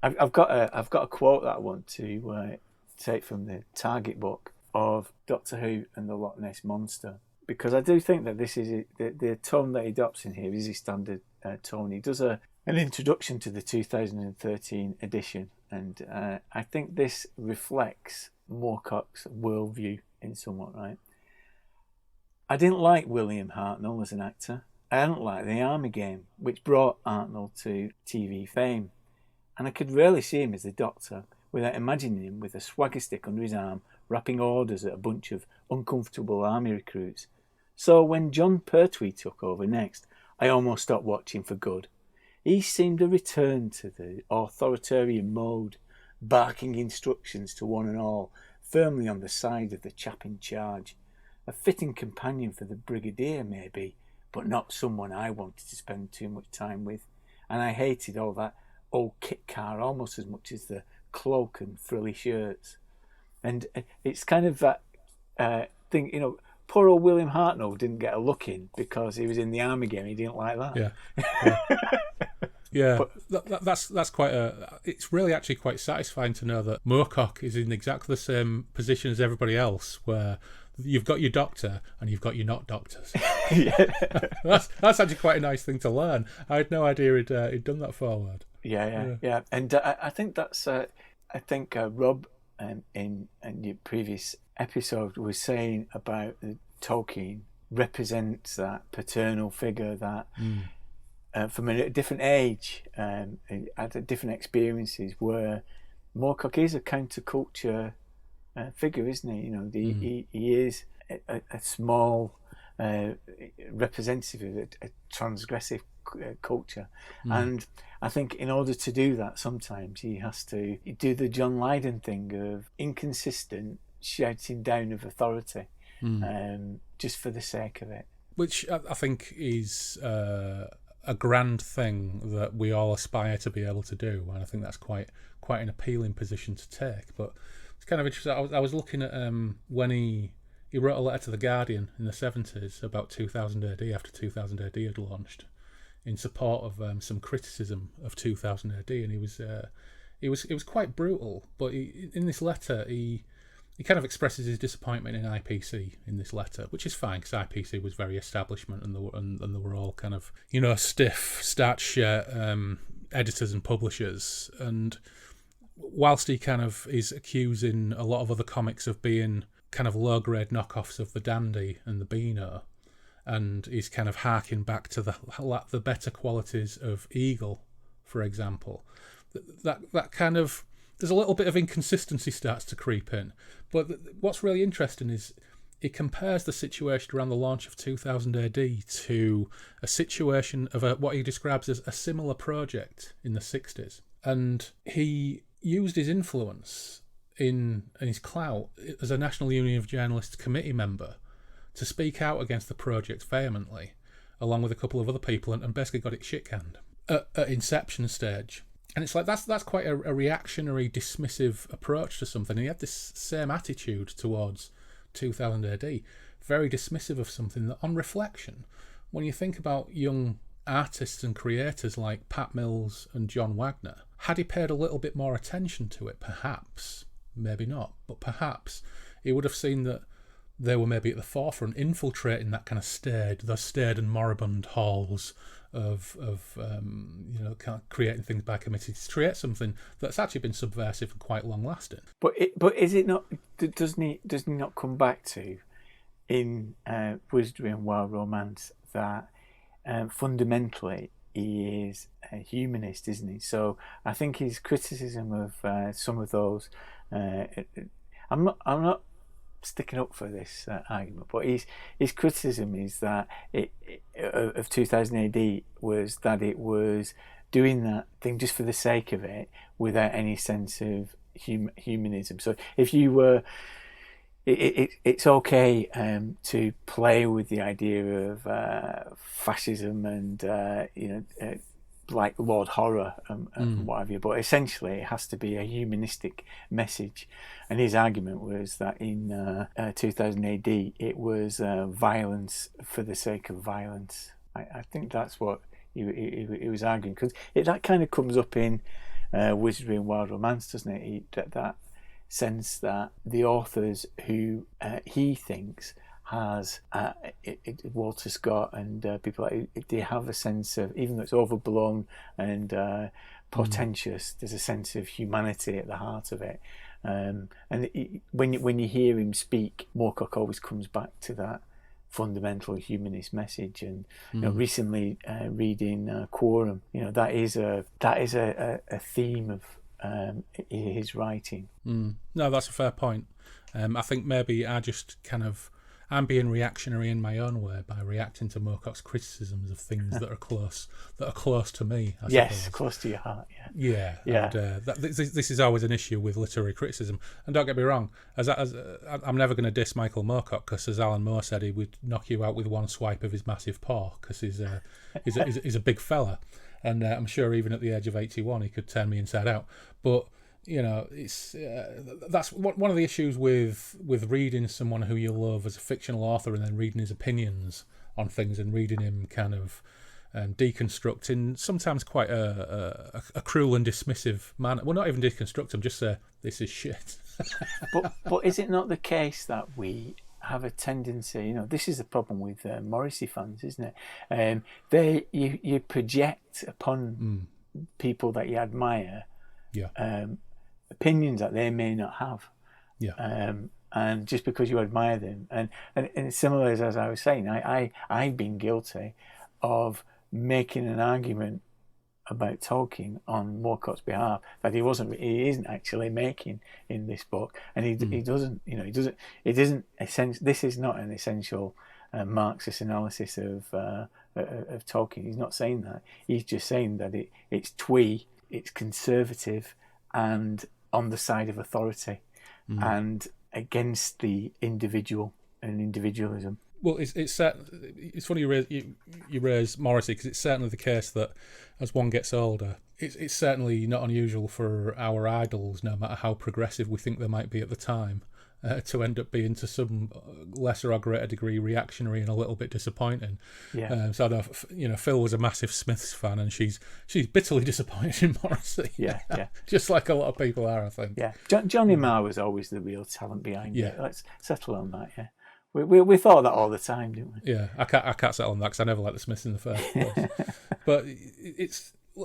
I've got a quote that I want to take from the Target book of Doctor Who and the Loch Ness Monster, because I do think that this is the tone that he adopts in here is his standard tone. He does an introduction to the 2013 edition, and I think this reflects Moorcock's worldview in somewhat, right? I didn't like William Hartnell as an actor. I didn't like The Army Game, which brought Hartnell to TV fame. And I could rarely see him as the Doctor without imagining him with a swagger stick under his arm, rapping orders at a bunch of uncomfortable army recruits. So when John Pertwee took over next, I almost stopped watching for good. He seemed a return to the authoritarian mode, barking instructions to one and all, firmly on the side of the chap in charge. A fitting companion for the Brigadier, maybe, but not someone I wanted to spend too much time with. And I hated all that old kit car almost as much as the cloak and frilly shirts. And it's kind of that thing, you know, poor old William Hartnell didn't get a look in because he was in the Army Game. He didn't like that. Yeah. But that's quite it's really actually quite satisfying to know that Moorcock is in exactly the same position as everybody else, where you've got your doctor and you've got your not doctors. That's actually quite a nice thing to learn. I had no idea he'd done that forward. Yeah. And I think that's I think Rob in your previous episode was saying about Tolkien represents that paternal figure that from a different age, had different experiences, where Moorcock is a counterculture figure, isn't he? You know, he is a small representative of a transgressive culture, and I think in order to do that, sometimes he has to do the John Lydon thing of inconsistent shouting down of authority, just for the sake of it. Which I think is a grand thing that we all aspire to be able to do, and I think that's quite an appealing position to take. But it's kind of interesting. I was looking at when he wrote a letter to the Guardian in the 70s about 2000 AD, after 2000 AD had launched, in support of some criticism of 2000 AD, and it was quite brutal. But in this letter, he kind of expresses his disappointment in IPC in this letter, which is fine, because IPC was very establishment, and they were all kind of, you know, stiff, starch editors and publishers. And whilst he kind of is accusing a lot of other comics of being kind of low-grade knockoffs of the Dandy and the Beano, and he's kind of harking back to the better qualities of Eagle, for example, that kind of, there's a little bit of inconsistency starts to creep in. But what's really interesting is he compares the situation around the launch of 2000 AD to a situation of what he describes as a similar project in the 60s. And he used his influence and his clout as a National Union of Journalists committee member to speak out against the project vehemently, along with a couple of other people, and basically got it shit-canned at inception stage. And it's like that's quite a reactionary, dismissive approach to something. And he had this same attitude towards 2000 AD, very dismissive of something that, on reflection, when you think about young artists and creators like Pat Mills and John Wagner, had he paid a little bit more attention to it, perhaps, maybe not, but perhaps he would have seen that they were maybe at the forefront, infiltrating that kind of those staid and moribund halls of you know, kind of creating things by committee to create something that's actually been subversive and quite long lasting. But is it not? Doesn't he not come back to in Wizardry and Wild Romance that fundamentally he is a humanist, isn't he? So I think his criticism of some of those, I'm not sticking up for this argument, but his criticism is that of 2000 AD was that it was doing that thing just for the sake of it, without any sense of humanism. So if you were, it's okay to play with the idea of fascism and like Lord Horror and what have you, but essentially it has to be a humanistic message. And his argument was that in 2000 AD it was violence for the sake of violence. I think that's what he was arguing, because that kind of comes up in Wizardry and Wild Romance, doesn't it? That sense that the authors who he thinks has Walter Scott and people like it, they have a sense of, even though it's overblown and portentous, there's a sense of humanity at the heart of it. And when you hear him speak, Moorcock always comes back to that fundamental humanist message. And you know, recently reading Quorum, you know, that is a theme of his writing. No, that's a fair point. I think maybe I'm being reactionary in my own way by reacting to Moorcock's criticisms of things that are close to me. I suppose. Close to your heart. Yeah. And, this is always an issue with literary criticism. And don't get me wrong, I'm never going to diss Michael Moorcock, because as Alan Moore said, he would knock you out with one swipe of his massive paw, because he's a big fella, and I'm sure even at the age of 81 he could turn me inside out. But you know, it's that's one of the issues with reading someone who you love as a fictional author, and then reading his opinions on things and reading him kind of deconstruct in sometimes quite a cruel and dismissive manner. Well, not even deconstruct him, just say this is shit. but is it not the case that we have a tendency, you know, this is the problem with Morrissey fans, isn't it? You project upon people that you admire opinions that they may not have. And just because you admire them, and similar as I was saying, I've been guilty of making an argument about Tolkien on Moorcock's behalf that he isn't actually making in this book, and he doesn't, it isn't essential. This is not an essential Marxist analysis of Tolkien. He's not saying that. He's just saying that it's twee, it's conservative, and on the side of authority, and against the individual and individualism. Well, it's funny you raise Morrissey, because it's certainly the case that as one gets older, it's certainly not unusual for our idols, no matter how progressive we think they might be at the time, to end up being to some lesser or greater degree reactionary and a little bit disappointing. Yeah. So I know, Phil was a massive Smiths fan, and she's bitterly disappointed in Morrissey. Yeah. Just like a lot of people are, I think. Yeah. Johnny Marr was always the real talent behind it. Let's settle on that. Yeah. We thought that all the time, didn't we? Yeah, I can't settle on that because I never liked the Smiths in the first place. But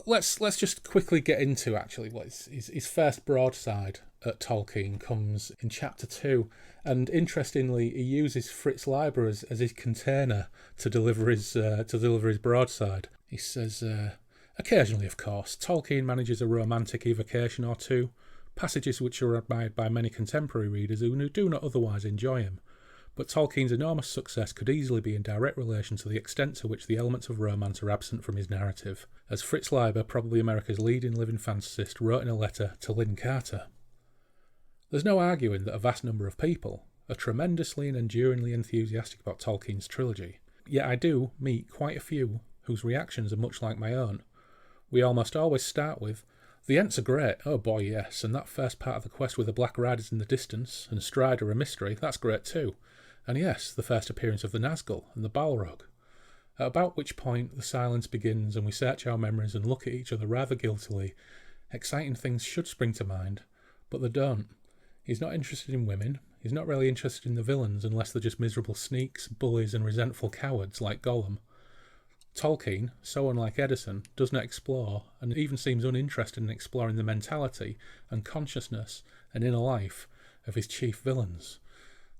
let's just quickly get into actually what his first broadside at Tolkien comes in chapter 2, and interestingly, he uses Fritz Leiber as his container to deliver his broadside. He says, occasionally, of course, Tolkien manages a romantic evocation or two, passages which are admired by many contemporary readers who do not otherwise enjoy him. But Tolkien's enormous success could easily be in direct relation to the extent to which the elements of romance are absent from his narrative, as Fritz Leiber, probably America's leading living fantasist, wrote in a letter to Lynn Carter. There's no arguing that a vast number of people are tremendously and enduringly enthusiastic about Tolkien's trilogy, yet I do meet quite a few whose reactions are much like my own. We almost always start with, "The Ents are great, oh boy yes, and that first part of the quest with the Black Riders in the distance, and Strider a mystery, that's great too. And yes, the first appearance of the Nazgul and the Balrog." At about which point the silence begins and we search our memories and look at each other rather guiltily. Exciting things should spring to mind, but they don't. He's not interested in women. He's not really interested in the villains unless they're just miserable sneaks, bullies and resentful cowards like Gollum. Tolkien, so unlike Edison, does not explore and even seems uninterested in exploring the mentality and consciousness and inner life of his chief villains.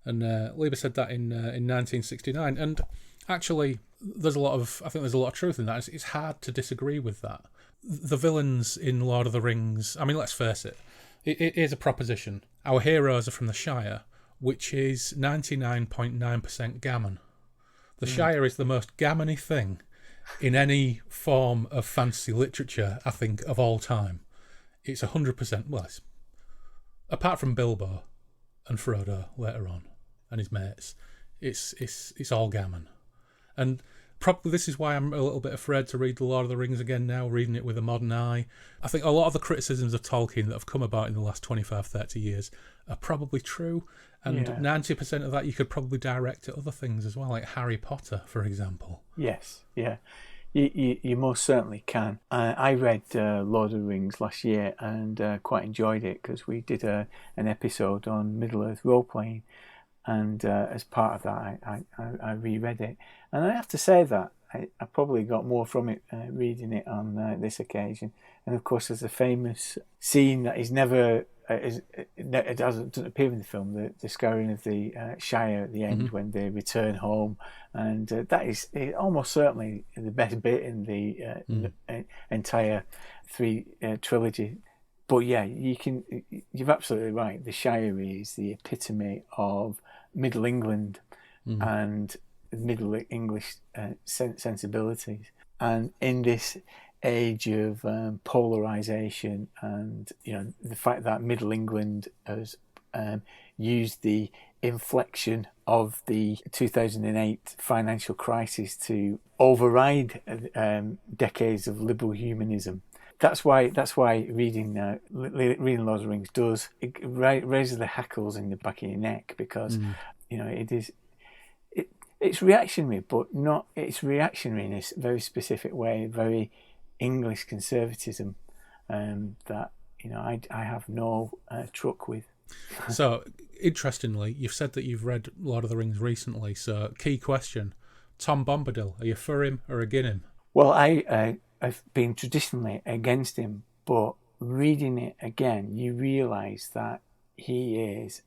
And Lieber said that in 1969, and actually, there's a lot of truth in that. It's hard to disagree with that. The villains in Lord of the Rings, I mean, let's face it, it is a proposition. Our heroes are from the Shire, which is 99.9% gammon. The Shire is the most gammony thing in any form of fantasy literature, I think, of all time. It's 100%, well, apart from Bilbo and Frodo later on, and his mates, it's all gammon. And probably this is why I'm a little bit afraid to read The Lord of the Rings again now, reading it with a modern eye. I think a lot of the criticisms of Tolkien that have come about in the last 25, 30 years are probably true, and 90% of that you could probably direct at other things as well, like Harry Potter, for example. Yes, yeah. You most certainly can. I read Lord of the Rings last year and quite enjoyed it because we did an episode on Middle-earth role-playing, and as part of that I reread it, and I have to say that I probably got more from it reading it on this occasion. And of course there's a famous scene that is never it doesn't appear in the film, the scouring of the Shire at the end when they return home, and that is almost certainly the best bit in the entire trilogy. But yeah, you're absolutely right. The Shire is the epitome of Middle England and Middle English sensibilities. And in this age of polarisation, and the fact that Middle England has used the inflection of the 2008 financial crisis to override decades of liberal humanism. That's why reading Lord of the Rings does raises the hackles in the back of your neck, because it's reactionary, but not it's reactionary in a very specific way, very English conservatism that I have no truck with. So interestingly, you've said that you've read Lord of the Rings recently. So key question: Tom Bombadil, are you for him or against him? Well, I've been traditionally against him, but reading it again, you realise that he is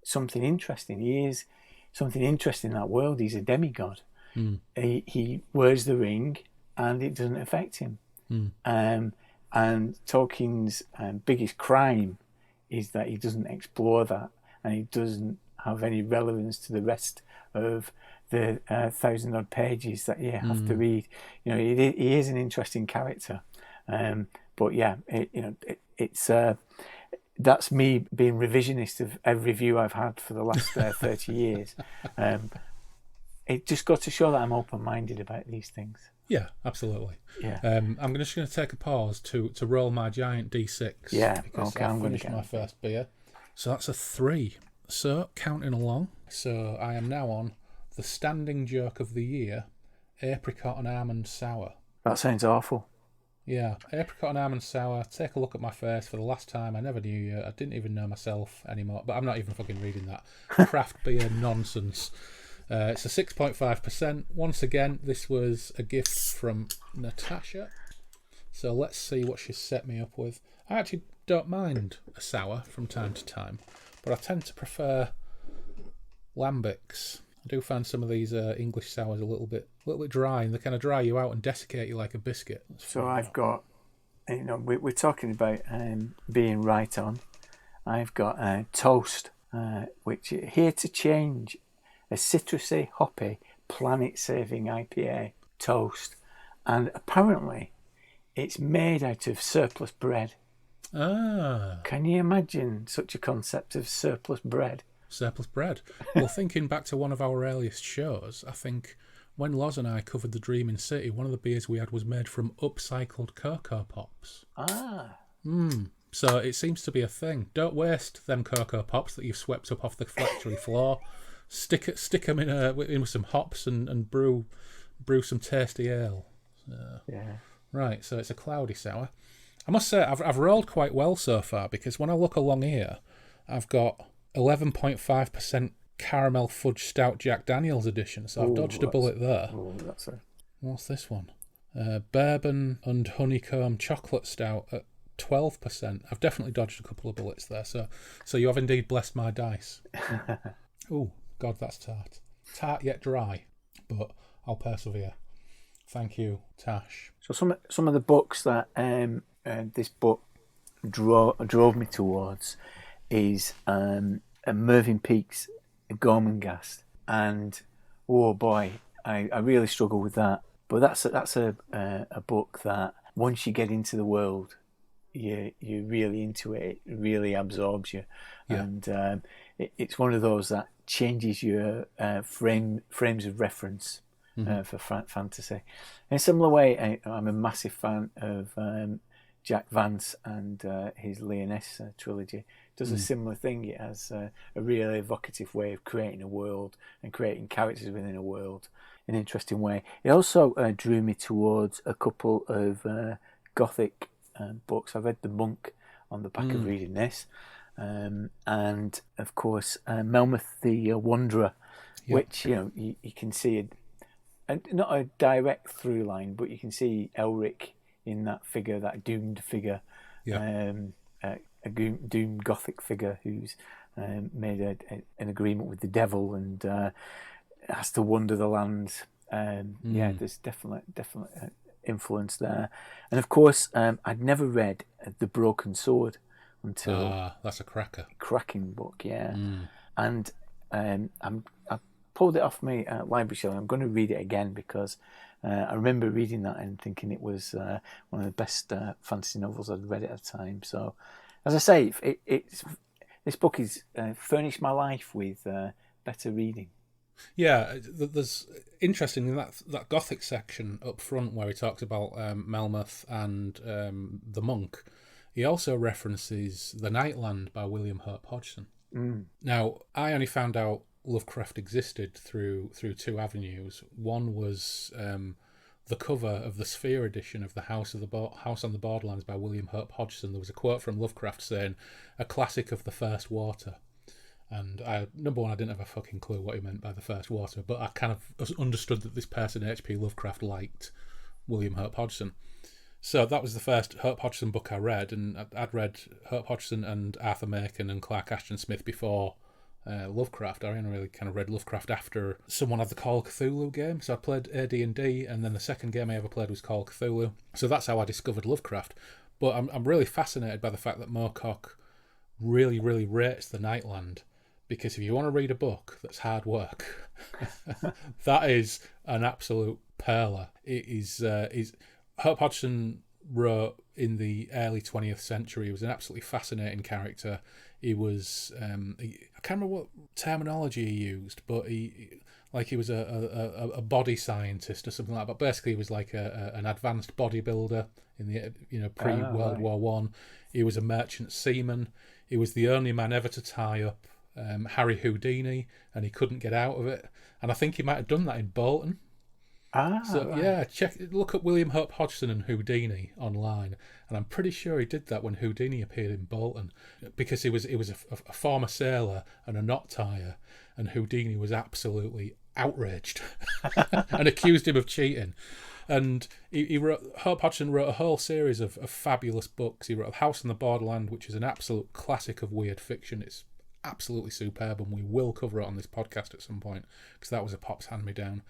something interesting. He is something interesting in that world. He's a demigod. He wears the ring, and it doesn't affect him. Mm. And Tolkien's biggest crime is that he doesn't explore that, and he doesn't have any relevance to the rest of the 1,000-odd pages that you have to read. You know, he is an interesting character, but yeah, it's that's me being revisionist of every view I've had for the last 30 years. It just got to show that I'm open-minded about these things. Yeah, absolutely. Yeah. I'm just going to take a pause to roll my giant D6. Yeah, because okay, I've I'm going to finished my first beer. So that's a 3. So, counting along. So, I am now on the standing joke of the year, apricot and almond sour. That sounds awful. Yeah, apricot and almond sour. Take a look at my face for the last time. I never knew you. I didn't even know myself anymore. But I'm not even fucking reading that. Craft beer nonsense. It's a 6.5%. Once again, this was a gift from Natasha. So let's see what she's set me up with. I actually don't mind a sour from time to time, but I tend to prefer lambics. I do find some of these English sours a little bit dry, and they kind of dry you out and desiccate you like a biscuit. So I've got, we're talking about being right on. I've got Toast, which here to change. A citrusy, hoppy, planet-saving IPA, Toast. And apparently, it's made out of surplus bread. Ah. Can you imagine such a concept of surplus bread? Surplus bread. Well, thinking back to one of our earliest shows, I think when Loz and I covered the Dreaming City, one of the beers we had was made from upcycled cocoa pops. Ah. So it seems to be a thing. Don't waste them cocoa pops that you've swept up off the factory floor. Stick them in with some hops and brew some tasty ale. Yeah. Right, so it's a cloudy sour. I must say I've rolled quite well so far, because when I look along here, I've got 11.5% caramel fudge stout Jack Daniel's edition. So I've dodged a bullet there. What's this one? Bourbon and honeycomb chocolate stout at 12%. I've definitely dodged a couple of bullets there. So you have indeed blessed my dice. Oh. God, that's tart. Tart yet dry, but I'll persevere. Thank you, Tash. So some of the books that this book drove me towards is Mervyn Peake's Gormenghast, and oh boy, I really struggle with that. But that's a book that once you get into the world, you're really into it. It really absorbs you, and it's one of those that changes your frames of reference for fantasy. In a similar way, I'm a massive fan of Jack Vance and his Lyonesse trilogy. Does a similar thing. It has a really evocative way of creating a world and creating characters within a world in an interesting way. It also drew me towards a couple of Gothic books. I read The Monk on the back of reading this. And of course Melmoth the Wanderer, which you can see not a direct through line, but you can see Elric in that figure, that doomed figure, a doomed Gothic figure who's made an agreement with the devil and has to wander the lands. There's definitely influence there, and of course I'd never read The Broken Sword until that's a cracking book, and I pulled it off my library shelf. I'm going to read it again because I remember reading that and thinking it was one of the best fantasy novels I'd read at a time. So, as I say, this book has furnished my life with better reading. Yeah, there's interesting in that Gothic section up front where he talks about Melmoth and the Monk. He also references The Nightland by William Hope Hodgson. Now, I only found out Lovecraft existed through two avenues. One was the cover of the Sphere edition of the House on the Borderlands by William Hope Hodgson. There was a quote from Lovecraft saying, "A classic of the first water." And number one, I didn't have a fucking clue what he meant by the first water, but I kind of understood that this person, H.P. Lovecraft, liked William Hope Hodgson. So that was the first Hope Hodgson book I read, and I'd read Hope Hodgson and Arthur Machen and Clark Ashton Smith before Lovecraft. I only really kind of read Lovecraft after someone had the Call of Cthulhu game. So I played AD&D, and then the second game I ever played was Call of Cthulhu. So that's how I discovered Lovecraft. But I'm really fascinated by the fact that Moorcock really, really rates the Nightland. Because if you want to read a book that's hard work, that is an absolute perler. It is. Herb Hodgson wrote in the early 20th century. He was an absolutely fascinating character. He was. I can't remember what terminology he used, but he was a body scientist or something like that. But basically, he was like an advanced bodybuilder in the pre World War One. He was a merchant seaman. He was the only man ever to tie up Harry Houdini, and he couldn't get out of it. And I think he might have done that in Bolton. Look up William Hope Hodgson and Houdini online, and I'm pretty sure he did that when Houdini appeared in Bolton, because he was a former sailor and a knot tyer, and Houdini was absolutely outraged and accused him of cheating. And Hope Hodgson wrote a whole series of fabulous books. He wrote House on the Borderland, which is an absolute classic of weird fiction. It's absolutely superb, and we will cover it on this podcast at some point, because that was a Pop's hand-me-down.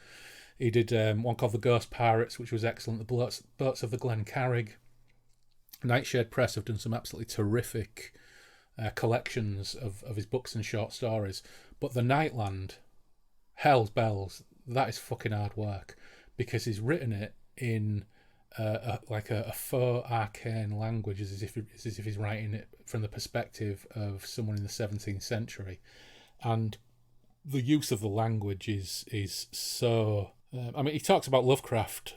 He did one called The Ghost Pirates, which was excellent. The Boats of the Glen Carrig. Nightshade Press have done some absolutely terrific collections of his books and short stories. But The Nightland, hell's bells, that is fucking hard work, because he's written it in a faux arcane language, as if he's writing it from the perspective of someone in the 17th century. And the use of the language is so... he talks about Lovecraft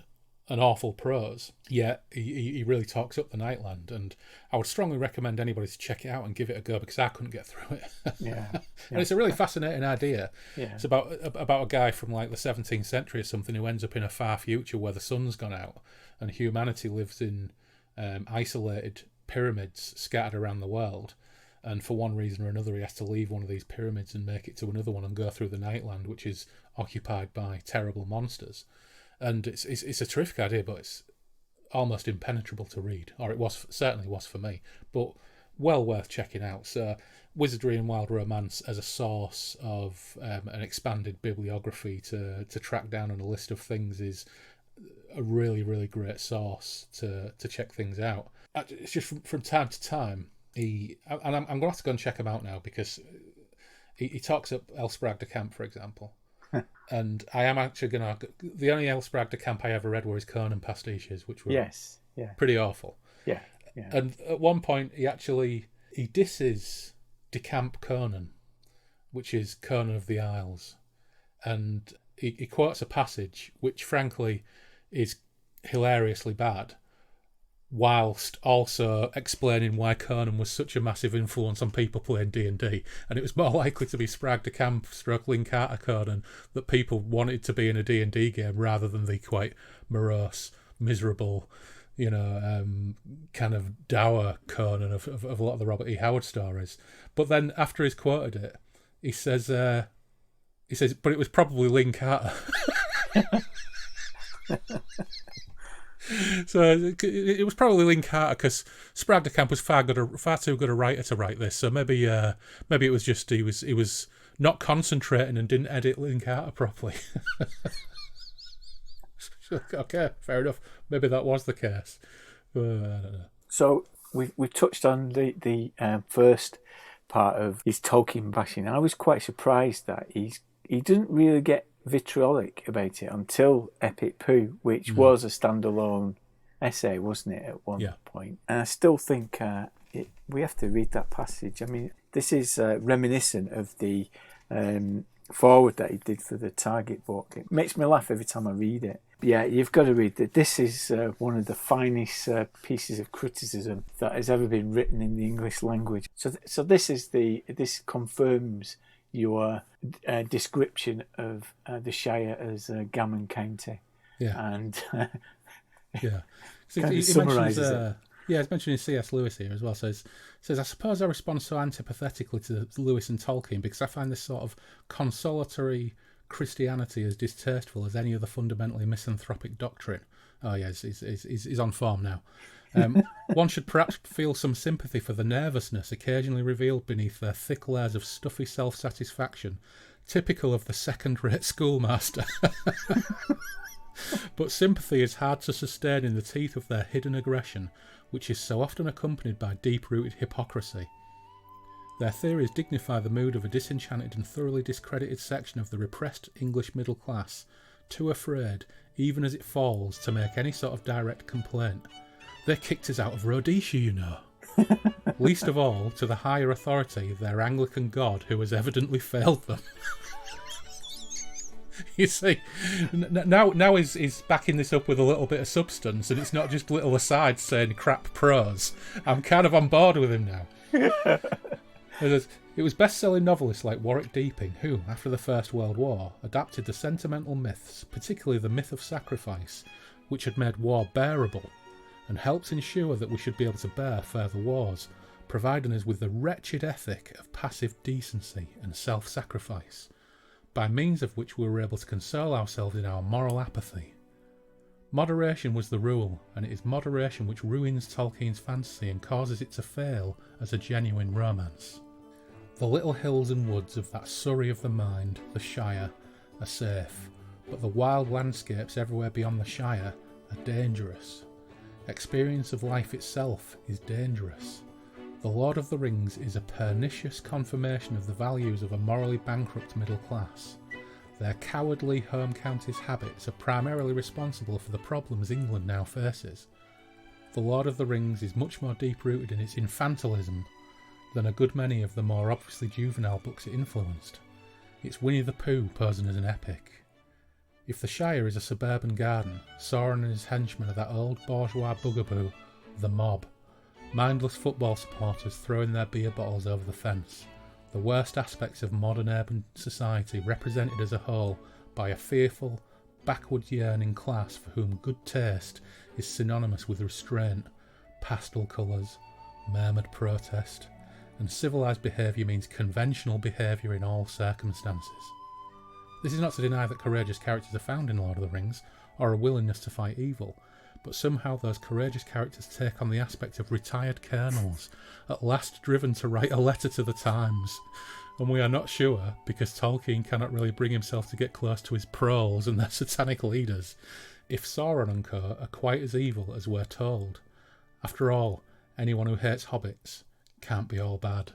an awful prose, yet he really talks up the Nightland, and I would strongly recommend anybody to check it out and give it a go, because I couldn't get through it. And it's a really fascinating idea. It's about a guy from like the 17th century or something who ends up in a far future where the sun's gone out and humanity lives in isolated pyramids scattered around the world. And for one reason or another, he has to leave one of these pyramids and make it to another one and go through the Nightland, which is occupied by terrible monsters. And it's a terrific idea, but it's almost impenetrable to read, or it certainly was for me. But well worth checking out. So, Wizardry and Wild Romance as a source of an expanded bibliography to track down on a list of things is a really, really great source to check things out. It's just from time to time. I'm going to have to go and check him out now, because he talks up Elsbrag de Camp, for example. And I am actually going to... The only Elsbrag de Camp I ever read were his Conan pastiches, which were pretty awful. Yeah. And at one point, he disses de Camp Conan, which is Conan of the Isles. And he quotes a passage, which frankly is hilariously bad, whilst also explaining why Conan was such a massive influence on people playing D&D, and it was more likely to be Spragg de Camp / Lynn Carter Conan that people wanted to be in a D&D game, rather than the quite morose, miserable, kind of dour Conan of a lot of the Robert E. Howard stories. But then after he's quoted it, he says, but it was probably Lynn Carter. So it was probably Lynn Carter, because Spragg de Camp was far too good a writer to write this. So maybe it was just he was not concentrating and didn't edit Lynn Carter properly. Okay, fair enough. Maybe that was the case. I don't know. So we've touched on the first part of his Tolkien bashing. I was quite surprised that he didn't really get vitriolic about it until Epic Pooh, which was a standalone essay, wasn't it, at one point? And I still think we have to read that passage. I mean, this is reminiscent of the foreword that he did for the Target book. It makes me laugh every time I read it. Yeah, you've got to read it. This is one of the finest pieces of criticism that has ever been written in the English language. So this confirms your description of the Shire as Gammon County. And he summarises it. Yeah, he's mentioning C.S. Lewis here as well. Says, I suppose I respond so antipathetically to Lewis and Tolkien because I find this sort of consolatory Christianity as distasteful as any other fundamentally misanthropic doctrine. Oh yeah, he's on form now. One should perhaps feel some sympathy for the nervousness occasionally revealed beneath their thick layers of stuffy self-satisfaction, typical of the second-rate schoolmaster. But sympathy is hard to sustain in the teeth of their hidden aggression, which is so often accompanied by deep-rooted hypocrisy. Their theories dignify the mood of a disenchanted and thoroughly discredited section of the repressed English middle class, too afraid, even as it falls, to make any sort of direct complaint. They kicked us out of Rhodesia, you know. Least of all to the higher authority of their Anglican God, who has evidently failed them. You see, now he's backing this up with a little bit of substance, and it's not just little asides saying crap prose. I'm kind of on board with him now. It was best-selling novelists like Warwick Deeping who, after the First World War, adapted the sentimental myths, particularly the myth of sacrifice, which had made war bearable, and helped ensure that we should be able to bear further wars, providing us with the wretched ethic of passive decency and self-sacrifice, by means of which we were able to console ourselves in our moral apathy. Moderation was the rule, and it is moderation which ruins Tolkien's fantasy and causes it to fail as a genuine romance. The little hills and woods of that Surrey of the mind, the Shire, are safe, but the wild landscapes everywhere beyond the Shire are dangerous. Experience of life itself is dangerous. The Lord of the Rings is a pernicious confirmation of the values of a morally bankrupt middle class. Their cowardly home counties habits are primarily responsible for the problems England now faces. The Lord of the Rings is much more deep-rooted in its infantilism than a good many of the more obviously juvenile books it influenced. It's Winnie the Pooh posing as an epic. If the Shire is a suburban garden, Sauron and his henchmen are that old bourgeois bugaboo, the mob. Mindless football supporters throwing their beer bottles over the fence. The worst aspects of modern urban society represented as a whole by a fearful, backward yearning class for whom good taste is synonymous with restraint, pastel colours, murmured protest, and civilised behaviour means conventional behaviour in all circumstances. This is not to deny that courageous characters are found in Lord of the Rings, or a willingness to fight evil, but somehow those courageous characters take on the aspect of retired colonels, at last driven to write a letter to the Times. And we are not sure, because Tolkien cannot really bring himself to get close to his proles and their satanic leaders, if Sauron and co are quite as evil as we're told. After all, anyone who hates hobbits can't be all bad.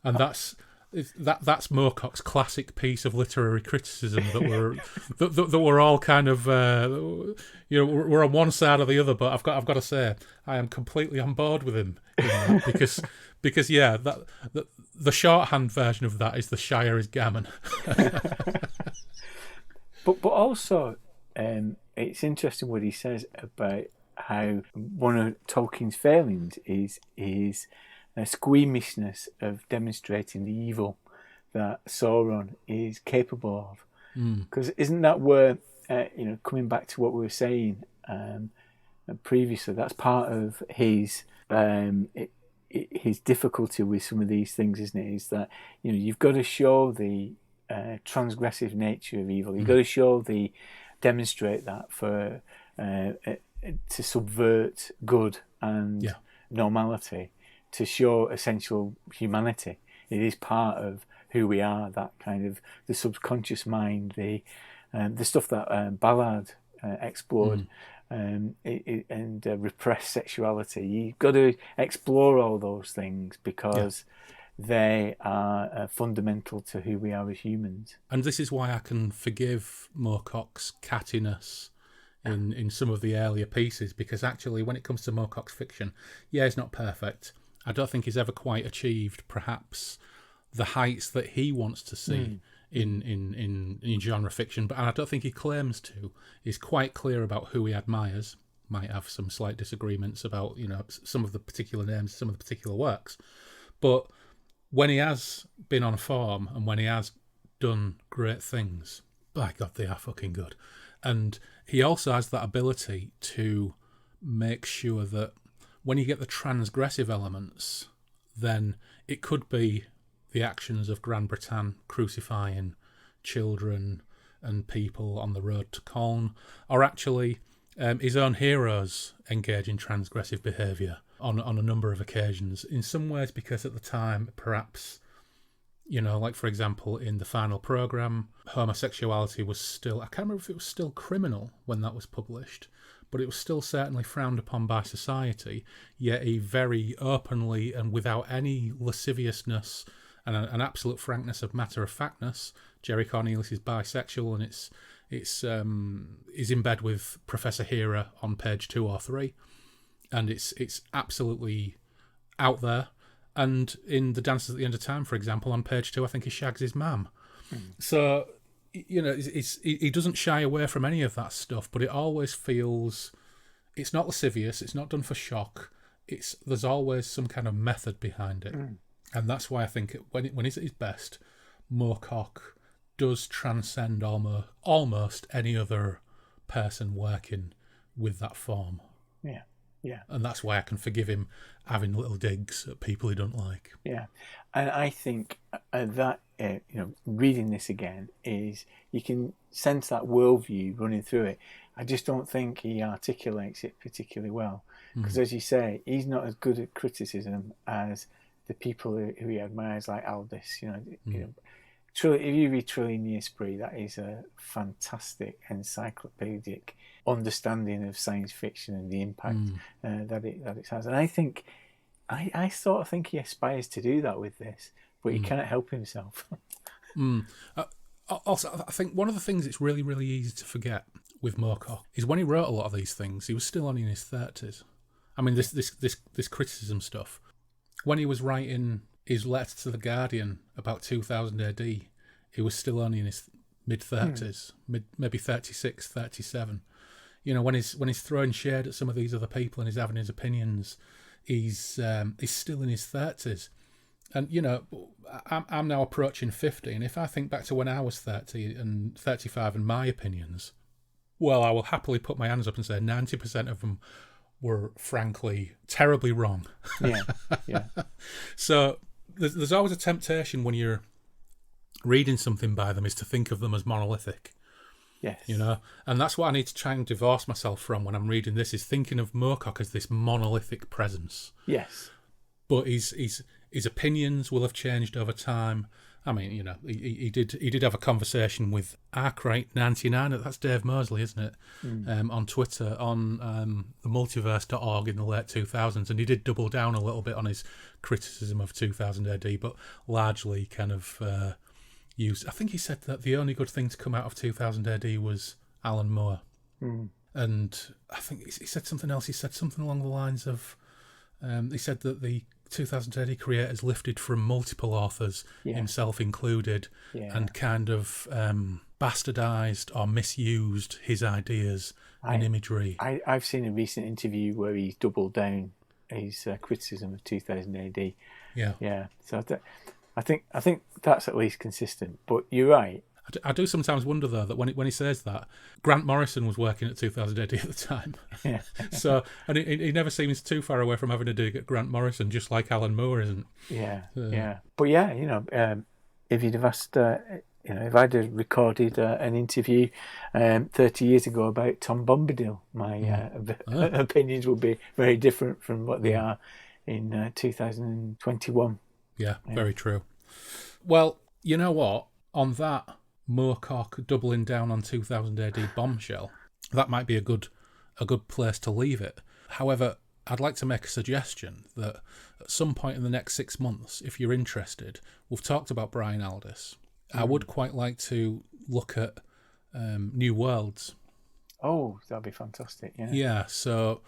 And that's Moorcock's classic piece of literary criticism that we're all kind of we're on one side or the other. But I've got to say I am completely on board with him in that, because the shorthand version of that is the Shire is gammon. but also it's interesting what he says about how one of Tolkien's failings is a squeamishness of demonstrating the evil that Sauron is capable of. Because isn't that where, coming back to what we were saying previously, that's part of his difficulty with some of these things, isn't it? Is that you've got to show the transgressive nature of evil. You've got to demonstrate that for to subvert good and normality, to show essential humanity. It is part of who we are, that kind of the subconscious mind, the stuff that Ballard explored, and repressed sexuality. You've got to explore all those things because they are fundamental to who we are as humans. And this is why I can forgive Moorcock's cattiness in some of the earlier pieces, because actually when it comes to Moorcock's fiction, he's not perfect. I don't think he's ever quite achieved perhaps the heights that he wants to see in genre fiction, but I don't think he claims to. He's quite clear about who he admires, might have some slight disagreements about some of the particular names, some of the particular works, but when he has been on form and when he has done great things, by God, they are fucking good. And he also has that ability to make sure that when you get the transgressive elements, then it could be the actions of Gran Breton crucifying children and people on the road to Colne, or actually his own heroes engage in transgressive behaviour on a number of occasions. In some ways because at the time, perhaps, like for example, in the final programme, homosexuality was still, I can't remember if it was still criminal when that was published, but it was still certainly frowned upon by society, yet he very openly and without any lasciviousness and an absolute frankness of matter-of-factness, Jerry Cornelius is bisexual, and is in bed with Professor Hera on page 2 or 3, and it's absolutely out there. And in The Dances at the End of Time, for example, on page 2, I think he shags his mum. So, he doesn't shy away from any of that stuff, but it always feels, it's not lascivious, it's not done for shock, there's always some kind of method behind it. And that's why I think when he's at his best, Moorcock does transcend almost any other person working with that form. Yeah. And that's why I can forgive him having little digs at people he don't like. Yeah. And I think that, reading this again is, you can sense that worldview running through it. I just don't think he articulates it particularly well. Because as you say, he's not as good at criticism as the people who he admires, like Aldous. If you read Trilline Esprit, that is a fantastic encyclopedic understanding of science fiction and the impact that it has. And I think, I sort of think he aspires to do that with this, but he cannot help himself. Also, I think one of the things that's really, really easy to forget with Moorcock is when he wrote a lot of these things, he was still only in his 30s. I mean, this criticism stuff. When he was writing his letter to the Guardian about 2000 AD, he was still only in his mid-30s, maybe 36, 37. When he's throwing shade at some of these other people and he's having his opinions, he's still in his 30s. And, I'm now approaching 50, and if I think back to when I was 30 and 35 and my opinions, well, I will happily put my hands up and say 90% of them were frankly terribly wrong. Yeah. So there's always a temptation when you're reading something by them is to think of them as monolithic. Yes. And that's what I need to try and divorce myself from when I'm reading this, is thinking of Moorcock as this monolithic presence. Yes. But his opinions will have changed over time. I mean, he did have a conversation with Arkwright99, that's Dave Mosley, isn't it? On Twitter, on the multiverse.org in the late 2000s, and he did double down a little bit on his criticism of 2000 AD, but largely kind of used. I think he said that the only good thing to come out of 2000 AD was Alan Moore. And I think he said something else. He said something along the lines of, he said that the 2000 AD creators lifted from multiple authors, himself included, and kind of bastardized or misused his ideas and imagery. I've seen a recent interview where he's doubled down his criticism of 2000 AD. Yeah. So I think that's at least consistent. But you're right. I do sometimes wonder, though, that when he says that, Grant Morrison was working at 2000 AD at the time. Yeah. So, and he never seems too far away from having a dig at Grant Morrison, just like Alan Moore isn't. Yeah. But if you'd have asked, if I'd have recorded an interview 30 years ago about Tom Bombadil, my opinions would be very different from what they are in 2021. Yeah, very true. Well, you know what? On that Moorcock doubling down on 2000 AD bombshell, that might be a good place to leave it. However, I'd like to make a suggestion that at some point in the next 6 months, if you're interested, we've talked about Brian Aldiss. I would quite like to look at New Worlds. Oh, that'd be fantastic, yeah. Yeah, so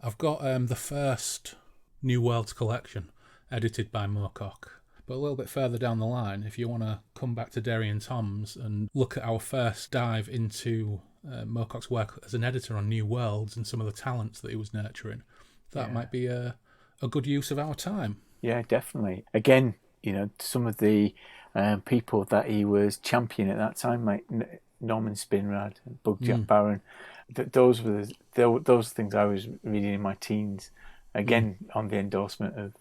I've got the first New Worlds collection edited by Moorcock. But a little bit further down the line, if you want to come back to Derry and Toms and look at our first dive into Moorcock's work as an editor on New Worlds and some of the talents that he was nurturing, that might be a good use of our time. Yeah, definitely. Again, some of the people that he was championing at that time, like Norman Spinrad, Bug-Jack Barron, those were those things I was reading in my teens. Again, on the endorsement of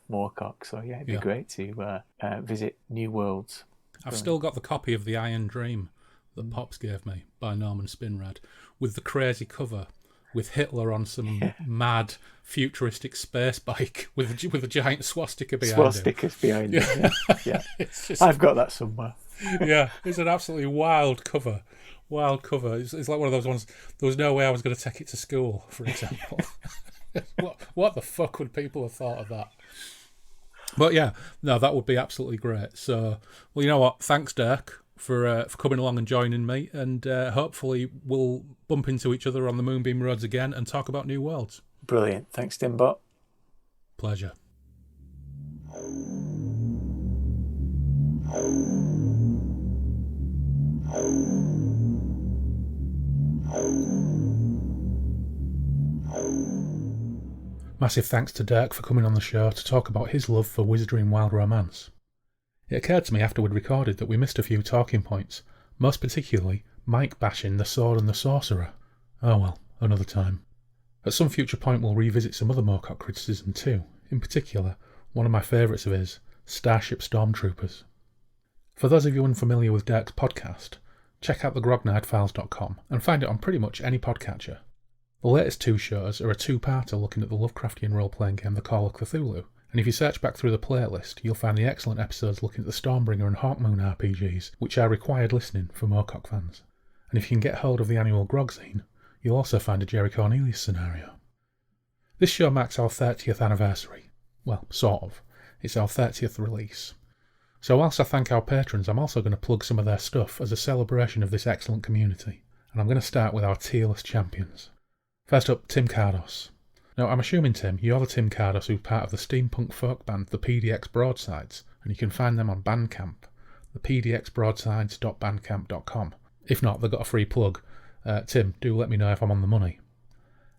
Moorcock. So it'd be great to visit New Worlds. I've still got the copy of The Iron Dream that Pops gave me by Norman Spinrad with the crazy cover with Hitler on some mad futuristic space bike with a giant swastika behind him. Swastikas behind him. Yeah. It's just, I've got that somewhere. yeah, it's an absolutely wild cover. Wild cover. It's like one of those ones. There was no way I was going to take it to school, for example. What the fuck would people have thought of that? But yeah, no, that would be absolutely great. So, well, you know what? Thanks, Dirk, for coming along and joining me, and hopefully we'll bump into each other on the Moonbeam Roads again and talk about new worlds. Brilliant. Thanks, Timbot. Pleasure. Massive thanks to Dirk for coming on the show to talk about his love for Wizardry and Wild Romance. It occurred to me after we'd recorded that we missed a few talking points, most particularly Mike bashing the sword and the sorcerer. Oh well, another time. At some future point we'll revisit some other Moorcock criticism too, in particular, one of my favourites of his, Starship Stormtroopers. For those of you unfamiliar with Dirk's podcast, check out the grognardfiles.com and find it on pretty much any podcatcher. The latest 2 shows are a 2-parter looking at the Lovecraftian role-playing game The Call of Cthulhu, and if you search back through the playlist, you'll find the excellent episodes looking at the Stormbringer and Hawkmoon RPGs, which are required listening for Moorcock fans. And if you can get hold of the annual Grogzine, you'll also find a Jerry Cornelius scenario. This show marks our 30th anniversary. Well, sort of. It's our 30th release. So whilst I thank our patrons, I'm also going to plug some of their stuff as a celebration of this excellent community, and I'm going to start with our tier list champions. First up, Tim Cardos. Now, I'm assuming, Tim, you're the Tim Cardos who's part of the steampunk folk band, the PDX Broadsides, and you can find them on Bandcamp, the pdxbroadsides.bandcamp.com. If not, they've got a free plug. Tim, do let me know if I'm on the money.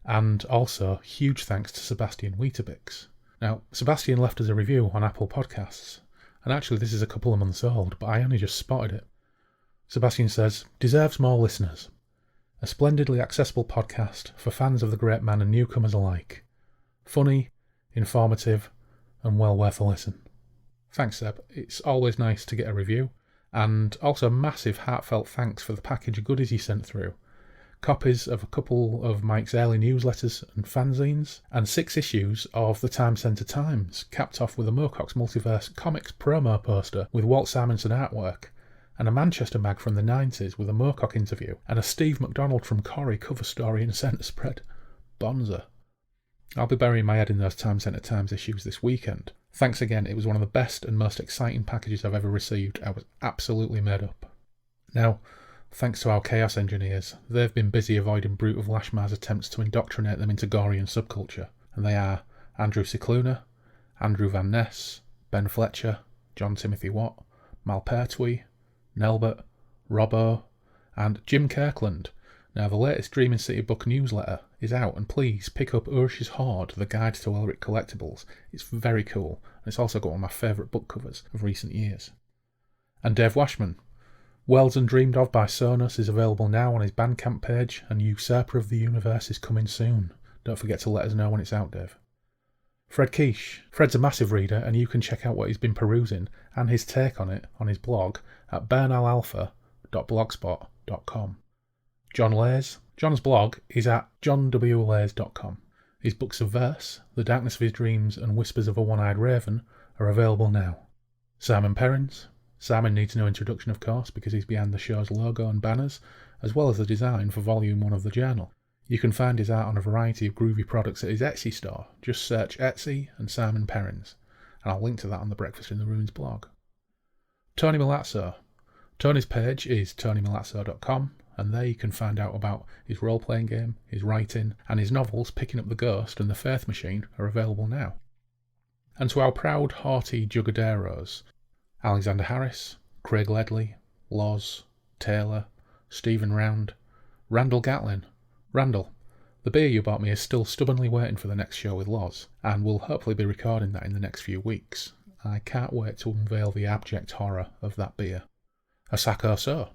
And also, huge thanks to Sebastian Weetabix. Now, Sebastian left us a review on Apple Podcasts, and actually this is a couple of months old, but I only just spotted it. Sebastian says, deserves more listeners. A splendidly accessible podcast for fans of the great man and newcomers alike. Funny, informative, and well worth a listen. Thanks, Seb. It's always nice to get a review. And also massive heartfelt thanks for the package of goodies he sent through. Copies of a couple of Mike's early newsletters and fanzines, and 6 issues of the Time Centre Times, capped off with a Moorcock's Multiverse Comics promo poster with Walt Simonson artwork, and a Manchester mag from the 90s with a Moorcock interview, and a Steve McDonald from Corrie cover story and centre spread. Bonza. I'll be burying my head in those Time Centre Times issues this weekend. Thanks again, it was one of the best and most exciting packages I've ever received. I was absolutely made up. Now, thanks to our Chaos Engineers, they've been busy avoiding Brute of Lashmar's attempts to indoctrinate them into Gorian subculture, and they are Andrew Cicluna, Andrew Van Ness, Ben Fletcher, John Timothy Watt, Mal Pertwee, Nelbert, Robbo, and Jim Kirkland. Now, the latest Dreaming City book newsletter is out, and please pick up Ursh's Hoard, the guide to Elric collectibles. It's very cool, and it's also got one of my favourite book covers of recent years. And Dave Washman. Worlds Undreamed Of by Sonos is available now on his Bandcamp page, and Usurper of the Universe is coming soon. Don't forget to let us know when it's out, Dave. Fred Quiche. Fred's a massive reader, and you can check out what he's been perusing and his take on it on his blog at bernalalpha.blogspot.com. John Lays. John's blog is at johnwlays.com. His books of verse, The Darkness of His Dreams and Whispers of a One-Eyed Raven, are available now. Simon Perrins. Simon needs no introduction, of course, because he's behind the show's logo and banners, as well as the design for Volume 1 of the journal. You can find his art on a variety of groovy products at his Etsy store. Just search Etsy and Simon Perrins, and I'll link to that on the Breakfast in the Ruins blog. Tony Milazzo. Tony's page is tonymilazzo.com, and there you can find out about his role-playing game, his writing, and his novels Picking Up the Ghost and The Faith Machine are available now. And to our proud, haughty Jugaderos, Alexander Harris, Craig Ledley, Loz, Taylor, Stephen Round, Randall Gatlin. Randall, the beer you bought me is still stubbornly waiting for the next show with Loz, and we'll hopefully be recording that in the next few weeks. I can't wait to unveil the abject horror of that beer. Asako So.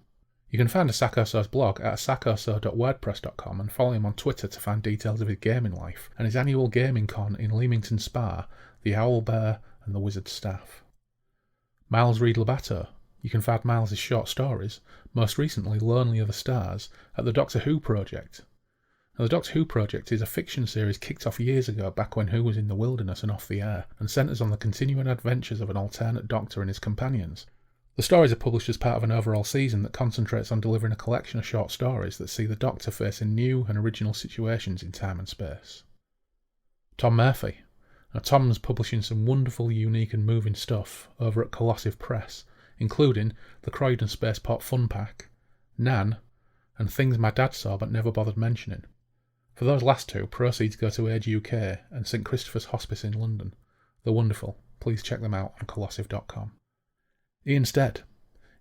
You can find Asako So's blog at asakoso.wordpress.com and follow him on Twitter to find details of his gaming life and his annual gaming con in Leamington Spa, the Owl Bear and the Wizard Staff. Miles Reed Labato. You can find Miles' short stories, most recently Lonely Are the Stars, at the Doctor Who Project. Now, the Doctor Who project is a fiction series kicked off years ago, back when Who was in the wilderness and off the air, and centres on the continuing adventures of an alternate Doctor and his companions. The stories are published as part of an overall season that concentrates on delivering a collection of short stories that see the Doctor facing new and original situations in time and space. Tom Murphy. Now, Tom's publishing some wonderful, unique and moving stuff over at Colossive Press, including the Croydon Spaceport Fun Pack, Nan, and Things My Dad Saw But Never Bothered Mentioning. For those last two, proceeds go to Age UK and St Christopher's Hospice in London. They're wonderful. Please check them out on colossive.com. Ian Stead.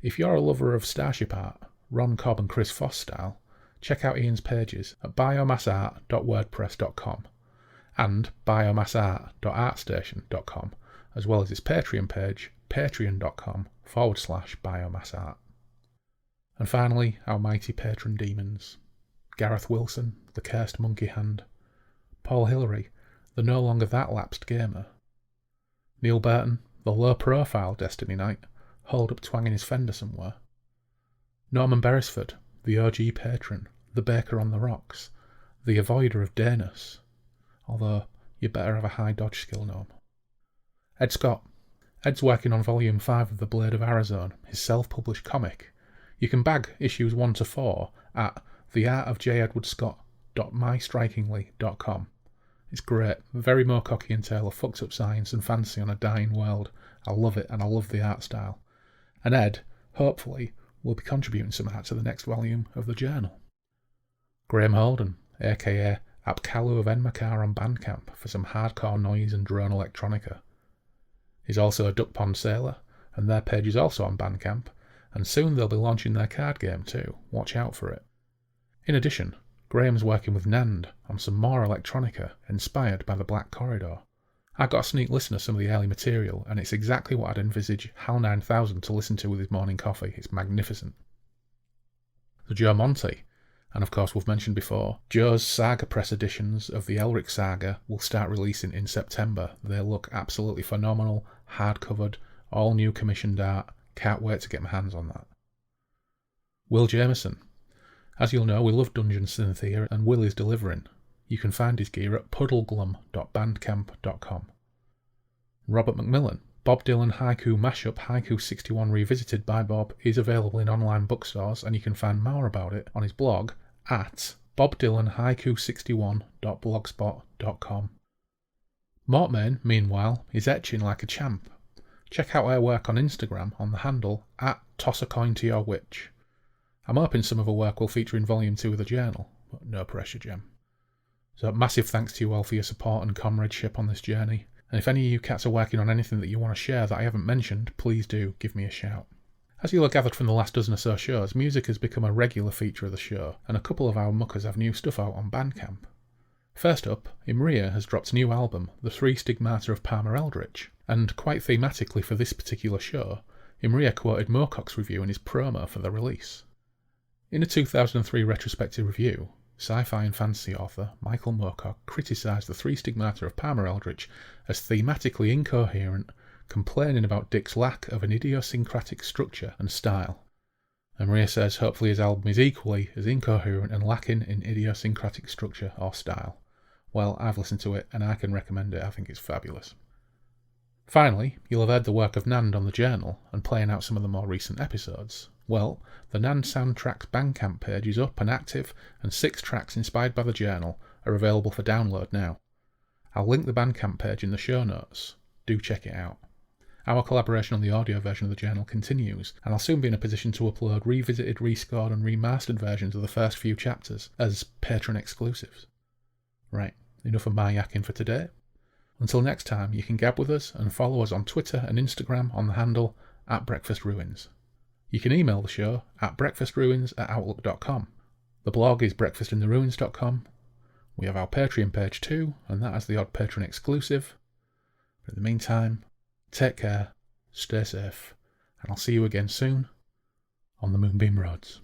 If you're a lover of Starship art, Ron Cobb and Chris Foss style, check out Ian's pages at biomassart.wordpress.com and biomassart.artstation.com, as well as his Patreon page, patreon.com/biomassart. And finally, our mighty patron demons. Gareth Wilson, the cursed monkey hand. Paul Hillary, the no longer that lapsed gamer. Neil Burton, the low-profile Destiny Knight, holed up twanging his fender somewhere. Norman Beresford, the OG patron, the baker on the rocks, the avoider of Danus. Although, you better have a high dodge skill, Norm. Ed Scott. Ed's working on Volume 5 of The Blade of Arizona, his self-published comic. You can bag issues 1 to 4 at theartofjedwardscott.mystrikingly.com. It's great, very Moorcocky and tale of fucked up science and fantasy on a dying world. I love it, and I love the art style. And Ed, hopefully, will be contributing some art to the next volume of the journal. Graham Holden, aka Apkalu of Enmakar on Bandcamp, for some hardcore noise and drone electronica. He's also a Duck Pond sailor, and their page is also on Bandcamp, and soon they'll be launching their card game too. Watch out for it. In addition, Graham's working with Nand on some more electronica inspired by the Black Corridor. I got a sneak listen of some of the early material, and it's exactly what I'd envisage HAL 9000 to listen to with his morning coffee. It's magnificent. The Joe Monty, and of course we've mentioned before, Joe's Saga Press editions of the Elric Saga will start releasing in September. They look absolutely phenomenal, hard-covered, all new commissioned art. Can't wait to get my hands on that. Will Jameson. As you'll know, we love Dungeon Synth here, and Will is delivering. You can find his gear at puddleglum.bandcamp.com. Robert McMillan. Bob Dylan Haiku Mashup Haiku 61 Revisited by Bob is available in online bookstores, and you can find more about it on his blog at bobdylanhaiku61.blogspot.com. Mortmain, meanwhile, is etching like a champ. Check out her work on Instagram on the handle at @tossacointoyourwitch. I'm hoping some of her work will feature in Volume 2 of the journal, but no pressure, Gem. So massive thanks to you all for your support and comradeship on this journey, and if any of you cats are working on anything that you want to share that I haven't mentioned, please do give me a shout. As you'll have gathered from the last dozen or so shows, music has become a regular feature of the show, and a couple of our muckers have new stuff out on Bandcamp. First up, Imria has dropped a new album, The Three Stigmata of Palmer Eldritch, and quite thematically for this particular show, Imria quoted Moorcock's review in his promo for the release. In a 2003 retrospective review, sci-fi and fantasy author Michael Moorcock criticised The Three Stigmata of Palmer Eldritch as thematically incoherent, complaining about Dick's lack of an idiosyncratic structure and style. And Maria says hopefully his album is equally as incoherent and lacking in idiosyncratic structure or style. Well, I've listened to it and I can recommend it. I think it's fabulous. Finally, you'll have heard the work of Nand on the journal and playing out some of the more recent episodes. Well, the Nand Soundtracks Bandcamp page is up and active, and 6 tracks inspired by the journal are available for download now. I'll link the Bandcamp page in the show notes. Do check it out. Our collaboration on the audio version of the journal continues, and I'll soon be in a position to upload revisited, rescored and remastered versions of the first few chapters as patron exclusives. Right, enough of my yakking for today. Until next time, you can gab with us and follow us on Twitter and Instagram on the handle @BreakfastRuins. You can email the show at breakfastruins@outlook.com. The blog is breakfastintheruins.com. We have our Patreon page too, and that has the odd patron exclusive. But in the meantime, take care, stay safe, and I'll see you again soon on the Moonbeam Roads.